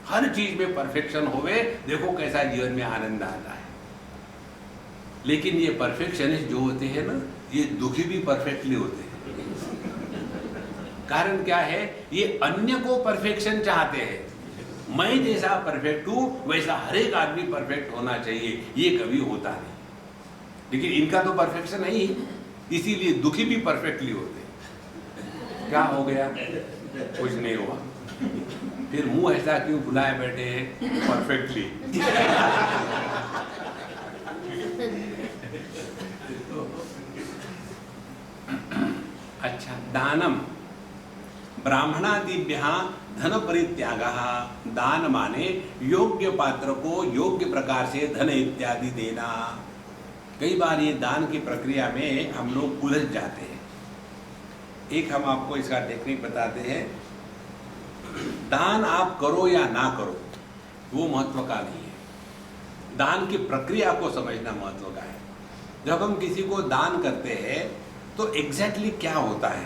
हर चीज में परफेक्शन होवे, देखो कैसा जीवन में आनंद आता है। लेकिन ये परफेक्शनिस्ट जो होते हैं ना, ये दुखी भी परफेक्टली होते हैं। कारण क्या है, ये अन्य को परफेक्शन चाहते हैं। मैं जैसा परफेक्ट हूं वैसा हर एक आदमी परफेक्ट होना चाहिए, ये कभी होता नहीं। लेकिन इनका तो परफेक्शन है ही, इसीलिए दुखी भी परफेक्टली होते हैं। क्या हो गया? कुछ नहीं हुआ। फिर मुंह ऐसा क्यों फुलाए बैठे हैं परफेक्टली? अच्छा, दानम ब्राह्मणादिभ्यः धन परित्यागः, दान माने योग्य पात्र को योग्य प्रकार से धन इत्यादि देना। कई बार ये दान की प्रक्रिया में हम लोग उलझ जाते हैं। एक हम आपको इसका टेक्निक बताते हैं। दान आप करो या ना करो वो महत्व का नहीं है, दान की प्रक्रिया को समझना महत्व का है। जब हम किसी को दान करते हैं तो एग्जैक्टली क्या होता है?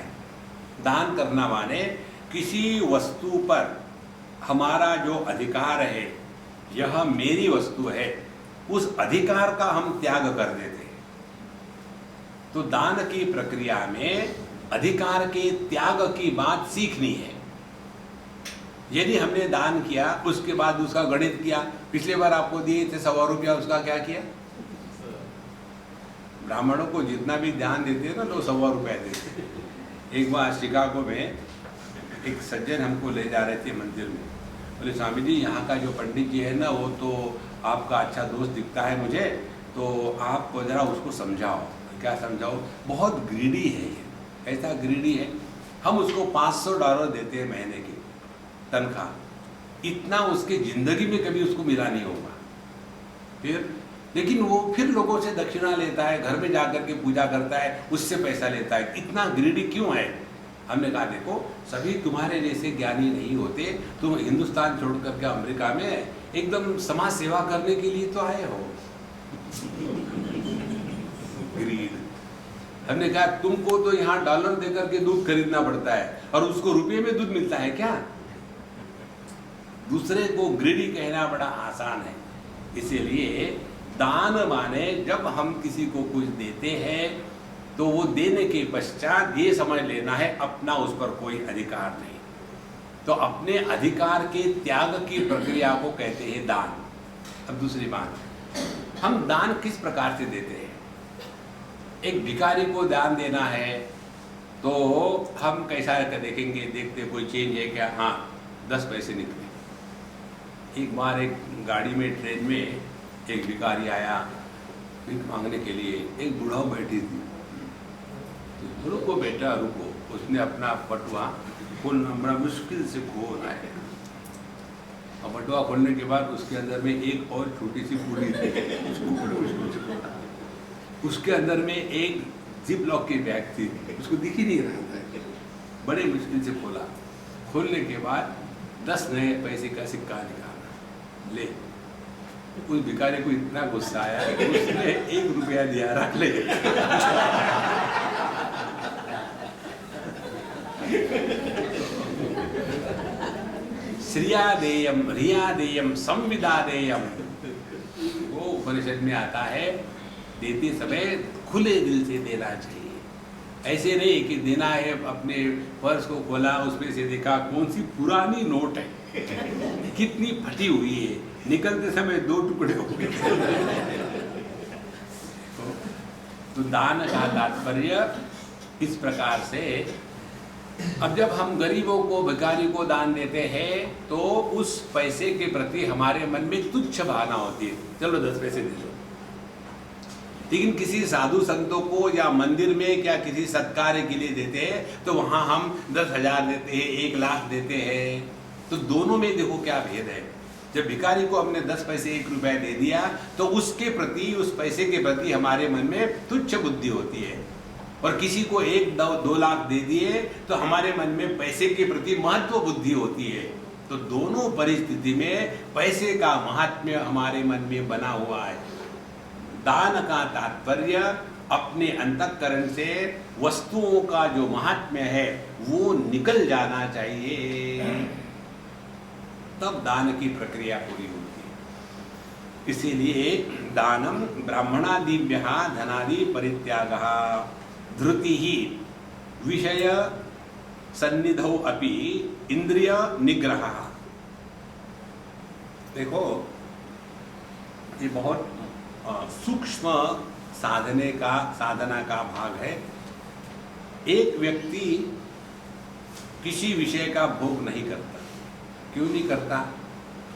दान करना माने किसी वस्तु पर हमारा जो अधिकार है, यह मेरी वस्तु है, उस अधिकार का हम त्याग कर देते हैं। तो दान की प्रक्रिया में अधिकार के त्याग की बात सीखनी है। यदि हमने दान किया, उसके बाद उसका गणित किया, पिछले बार आपको दिए थे 100 रुपया, उसका क्या किया? ब्राह्मणों को जितना भी ध्यान देते हैं ना, तो 100 रुपया देते। एक बार शिकागो में एक सज्जन हमको ले जा रहे थे मंदिर में, बोले स्वामी जी यहाँ का जो पंडित जी है ना, वो तो आपका अच्छा दोस्त दिखता है मुझे, तो आप ज़रा उसको समझाओ। क्या समझाओ? बहुत ग्रीडी है ये, ऐसा ग्रीडी है, हम उसको $500 देते हैं महीने की तनख्वाह, इतना उसके जिंदगी में कभी उसको मिला नहीं होगा। फिर लेकिन वो फिर लोगों से दक्षिणा लेता है, घर में जाकर के पूजा करता है, उससे पैसा लेता है। इतना ग्रीडी क्यों है? हमने कहा देखो, सभी तुम्हारे जैसे ज्ञानी नहीं होते, तुम हिंदुस्तान छोड़ करके अमेरिका में एकदम समाज सेवा करने के लिए तो आए हो। ग्रीड। हमने कहा तुमको तो यहाँ डॉलर देकर के दूध खरीदना पड़ता है और उसको रुपये में दूध मिलता है क्या? दूसरे को ग्रीडी कहना बड़ा आसान है। इसीलिए दान माने जब हम किसी को कुछ देते हैं तो वो देने के पश्चात ये समझ लेना है अपना उस पर कोई अधिकार नहीं। तो अपने अधिकार के त्याग की प्रक्रिया को कहते हैं दान। अब दूसरी बात, हम दान किस प्रकार से देते हैं? एक भिखारी को दान देना है तो हम कैसा देखेंगे, देखते कोई चेंज है क्या? हाँ, 10 पैसे निकले। एक बार एक गाड़ी में, ट्रेन में एक भिखारी आया भीख मांगने के लिए, एक बूढ़ा बैठी थी, तो रुको बेटा रुको, उसने अपना बटुआ खोलना बड़ा मुश्किल से खोला है, और बटुआ खोलने के बाद उसके अंदर में एक और छोटी सी पूरी थी, उसके अंदर में एक जिप लॉक की बैग थी, उसको दिख ही नहीं रहा था, बड़े मुश्किल से खोला। खोलने के बाद 10 नए पैसे का सिक्का निकाला, ले। उस भिखारी को इतना गुस्सा आया कि उसने 1 रुपया दिया, रख ले। श्रिया देयम, रिया देयम, संविदा देयम, वो उपनिषद में आता है। देते समय खुले दिल से देना चाहिए। ऐसे नहीं कि देना है, अपने पर्स को खोला, उसमें से देखा कौन सी पुरानी नोट है, कितनी फटी हुई है, निकलते समय 2 टुकड़े हो गए। तो दान का तात्पर्य इस प्रकार से। अब जब हम गरीबों को, भिखारी को दान देते हैं तो उस पैसे के प्रति हमारे मन में तुच्छ भावना होती है, चलो 10 पैसे दे दो। लेकिन किसी साधु संतों को या मंदिर में क्या किसी सत्कार्य के लिए देते हैं तो वहाँ हम 10,000 देते हैं, 1 लाख देते हैं। तो दोनों में देखो क्या भेद है। जब भिखारी को हमने 10 पैसे, 1 रुपया दे दिया तो उसके प्रति, उस पैसे के प्रति हमारे मन में तुच्छ बुद्धि होती है। और किसी को 1-2 लाख दे दिए तो हमारे मन में पैसे के प्रति महत्व बुद्धि होती है। तो दोनों परिस्थिति में पैसे का महात्म्य हमारे मन में बना हुआ है। दान का तात्पर्य अपने अंतःकरण से वस्तुओं का जो महात्म्य है वो निकल जाना चाहिए, तब दान की प्रक्रिया पूरी होती है। इसीलिए दानम ब्राह्मणादिभ्यः धनादि परित्यागः धृति ही विषय सन्निधौ अपि इंद्रिय निग्रह। देखो ये बहुत सूक्ष्म साधना का भाग है। एक व्यक्ति किसी विषय का भोग नहीं करता। क्यों नहीं करता?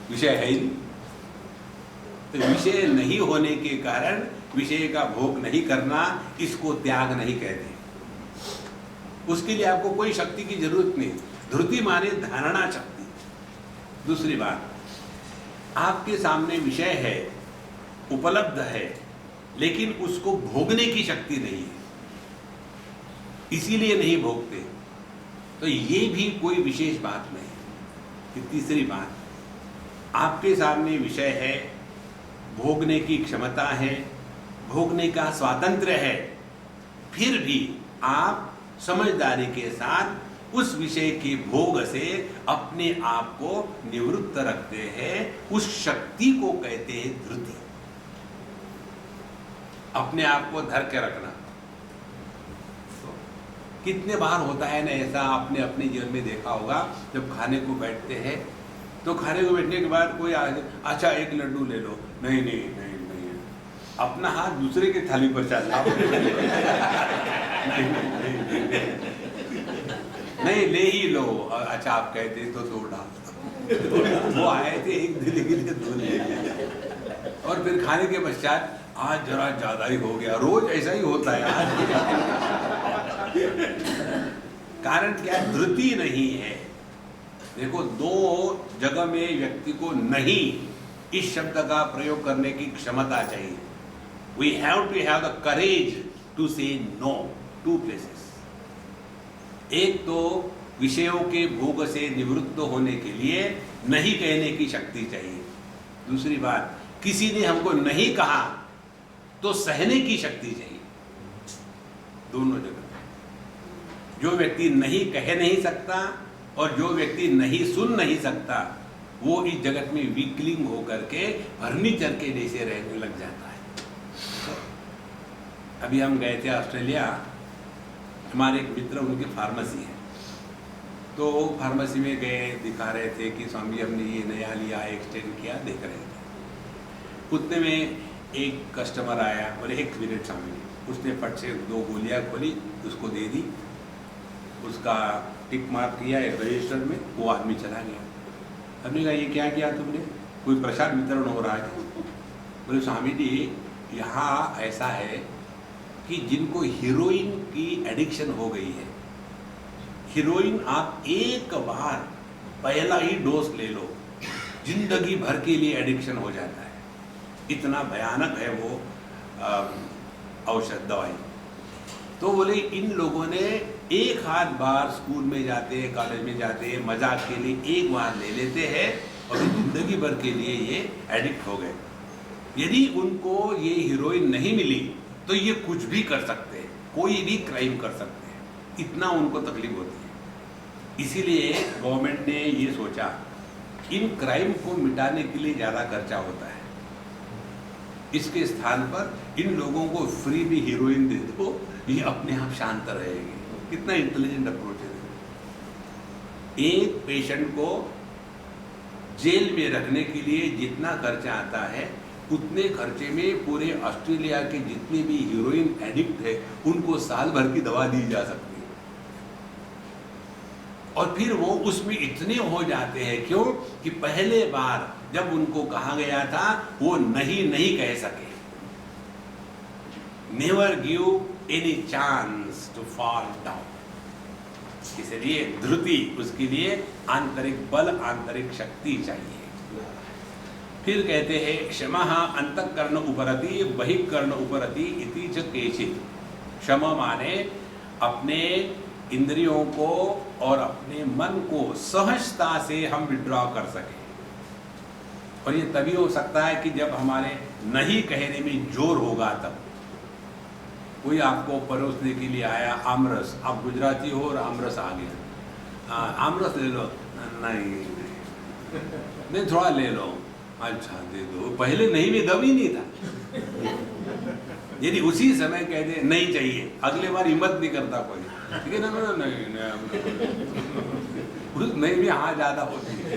विषय है ही नहीं। तो विषय नहीं होने के कारण विषय का भोग नहीं करना, इसको त्याग नहीं कहते। उसके लिए आपको कोई शक्ति की जरूरत नहीं। धृति माने धारणा शक्ति। दूसरी बात, आपके सामने विषय है, उपलब्ध है, लेकिन उसको भोगने की शक्ति नहीं है, इसीलिए नहीं भोगते, तो ये भी कोई विशेष बात नहीं। तीसरी बात, आपके सामने विषय है, भोगने की क्षमता है, भोगने का स्वातंत्र्य है, फिर भी आप समझदारी के साथ उस विषय के भोग से अपने आप को निवृत्त रखते हैं। उस शक्ति को कहते हैं धृति। अपने आप को धर के रखना। कितने बार होता है ना ऐसा, आपने अपने जीवन में देखा होगा, जब खाने को बैठते हैं तो खाने को बैठने के बाद कोई अच्छा एक लड्डू ले लो, नहीं नहीं नहीं नहीं, अपना हाथ दूसरे के थाली पर चला नहीं ले ही लो। अच्छा आप कहते तो 2 डाल वो आए थे, एक दिल के लिए 2 ले लिया, और फिर खाने के पश्चात आज जरा ज्यादा ही हो गया। रोज ऐसा ही होता है आज। कारण क्या? धृति नहीं है। देखो 2 जगह में व्यक्ति को नहीं इस शब्द का प्रयोग करने की क्षमता चाहिए। We have to have the courage to say no 2 places। एक तो विषयों के भोग से निवृत्त होने के लिए नहीं कहने की शक्ति चाहिए। दूसरी बात, किसी ने हमको नहीं कहा तो सहने की शक्ति चाहिए। दोनों जगह जो व्यक्ति नहीं कह नहीं सकता और जो व्यक्ति नहीं सुन नहीं सकता, वो इस जगत में वीकलिंग होकर के फर्नीचर के जैसे रहने लग जाता है। अभी हम गए थे ऑस्ट्रेलिया, हमारे एक मित्र, उनकी फार्मेसी है, तो फार्मेसी में गए, दिखा रहे थे कि स्वामी हमने ये नया लिया, एक्सटेंड किया, देख रहे थे। उतने में एक कस्टमर आया, बोले 1 मिनट स्वामी। उसने फट से 2 गोलियां खोली, उसको दे दी, उसका टिक मार्क किया रजिस्टर में, वो आदमी चला गया। हमने कहा ये क्या किया तुमने? कोई प्रसाद वितरण हो रहा है? बोले स्वामी जी यहाँ ऐसा है कि जिनको हीरोइन की एडिक्शन हो गई है, हीरोइन आप एक बार पहला ही डोज ले लो, जिंदगी भर के लिए एडिक्शन हो जाता है। इतना भयानक है वो औषध दवाई। तो बोले इन लोगों ने एक आध बार स्कूल में जाते हैं, कॉलेज में जाते हैं, मजाक के लिए एक बार ले लेते हैं और जिंदगी भर के लिए ये एडिक्ट हो गए। यदि उनको ये हीरोइन नहीं मिली तो ये कुछ भी कर सकते हैं, कोई भी क्राइम कर सकते हैं, इतना उनको तकलीफ होती है। इसीलिए गवर्नमेंट ने ये सोचा इन क्राइम को मिटाने के लिए ज़्यादा खर्चा होता है, इसके स्थान पर इन लोगों को फ्री भी हीरोइन दे दो, ये अपने आप शांत रहेंगे। कितना इंटेलिजेंट अप्रोच है। एक पेशेंट को जेल में रखने के लिए जितना खर्चा आता है, उतने खर्चे में पूरे ऑस्ट्रेलिया के जितने भी हीरोइन एडिक्ट है उनको साल भर की दवा दी जा सकती है। और फिर वो उसमें इतने हो जाते हैं, क्यों कि पहले बार जब उनको कहा गया था वो नहीं कह सके। Never give any chance to fall down. इसलिए धृति, उसके लिए आंतरिक बल, आंतरिक शक्ति चाहिए। फिर कहते हैं क्षमा अंतःकरण उपरति बहिःकरण उपरति इति च केचित्। शम माने अपने इंद्रियों को और अपने मन को सहजता से हम विड्रॉ कर सकें। और ये तभी हो सकता है कि जब हमारे नहीं कहने में जोर होगा। तब कोई आपको परोसने के लिए आया आमरस, आप गुजराती हो और आमरस आ गया, आमरस ले लो, नहीं थोड़ा ले लो, अच्छा दे दो, पहले नहीं भी दम ही नहीं था। यदि उसी समय कह दे नहीं चाहिए, अगले बार हिम्मत नहीं करता कोई, ठीक है ना, नहीं भी हाँ ज्यादा होती है।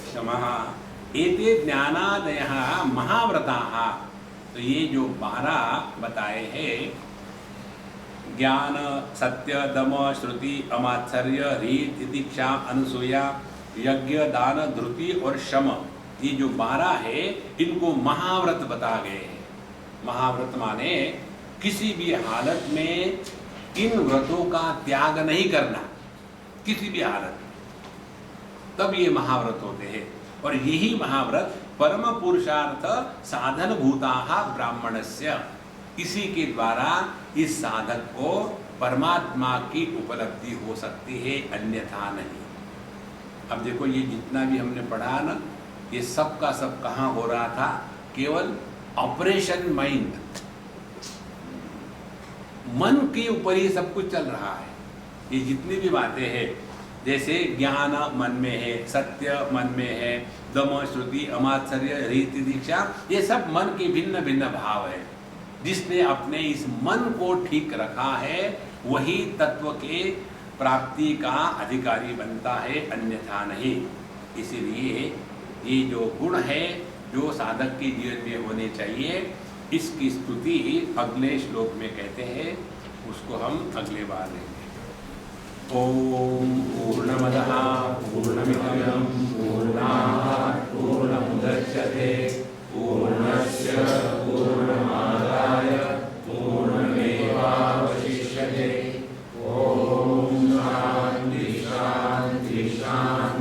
क्षमा एते ज्ञानादयः महाव्रताः, तो ये जो 12 बताए हैं, ज्ञान, सत्य, दम, श्रुति, अमात्सर्य, रीत, तितिक्षा, अनसूया, यज्ञ, दान, धृति और शम, ये जो 12 है इनको महाव्रत बता गए हैं। महाव्रत माने किसी भी हालत में इन व्रतों का त्याग नहीं करना, किसी भी हालत में, तब ये महाव्रत होते हैं। और यही महाव्रत परम पुरुषार्थ साधन भूताः ब्राह्मणस्य, इसी के द्वारा इस साधक को परमात्मा की उपलब्धि हो सकती है, अन्यथा नहीं। अब देखो ये जितना भी हमने पढ़ा ना, ये सब का सब कहाँ हो रहा था, केवल ऑपरेशन माइंड, मन के ऊपर ही सब कुछ चल रहा है। ये जितनी भी बातें हैं, जैसे ज्ञान मन में है, सत्य मन में है, दम, श्रुति, अमात्सर्य, रीति, दीक्षा, ये सब मन के भिन्न भिन्न भाव है। जिसने अपने इस मन को ठीक रखा है वही तत्व के प्राप्ति का अधिकारी बनता है, अन्यथा नहीं। इसीलिए ये जो गुण है जो साधक के जीवन में होने चाहिए, इसकी स्तुति अगले श्लोक में कहते हैं, उसको हम अगले बार लेंगे। ओम पूर्णमदः पूर्णमिदं पूर्णात् पूर्णमुदच्यते पूर्णस्य पूर्णमादाय पूर्णमेवावशिष्यते। ओम शांति शांति शांति।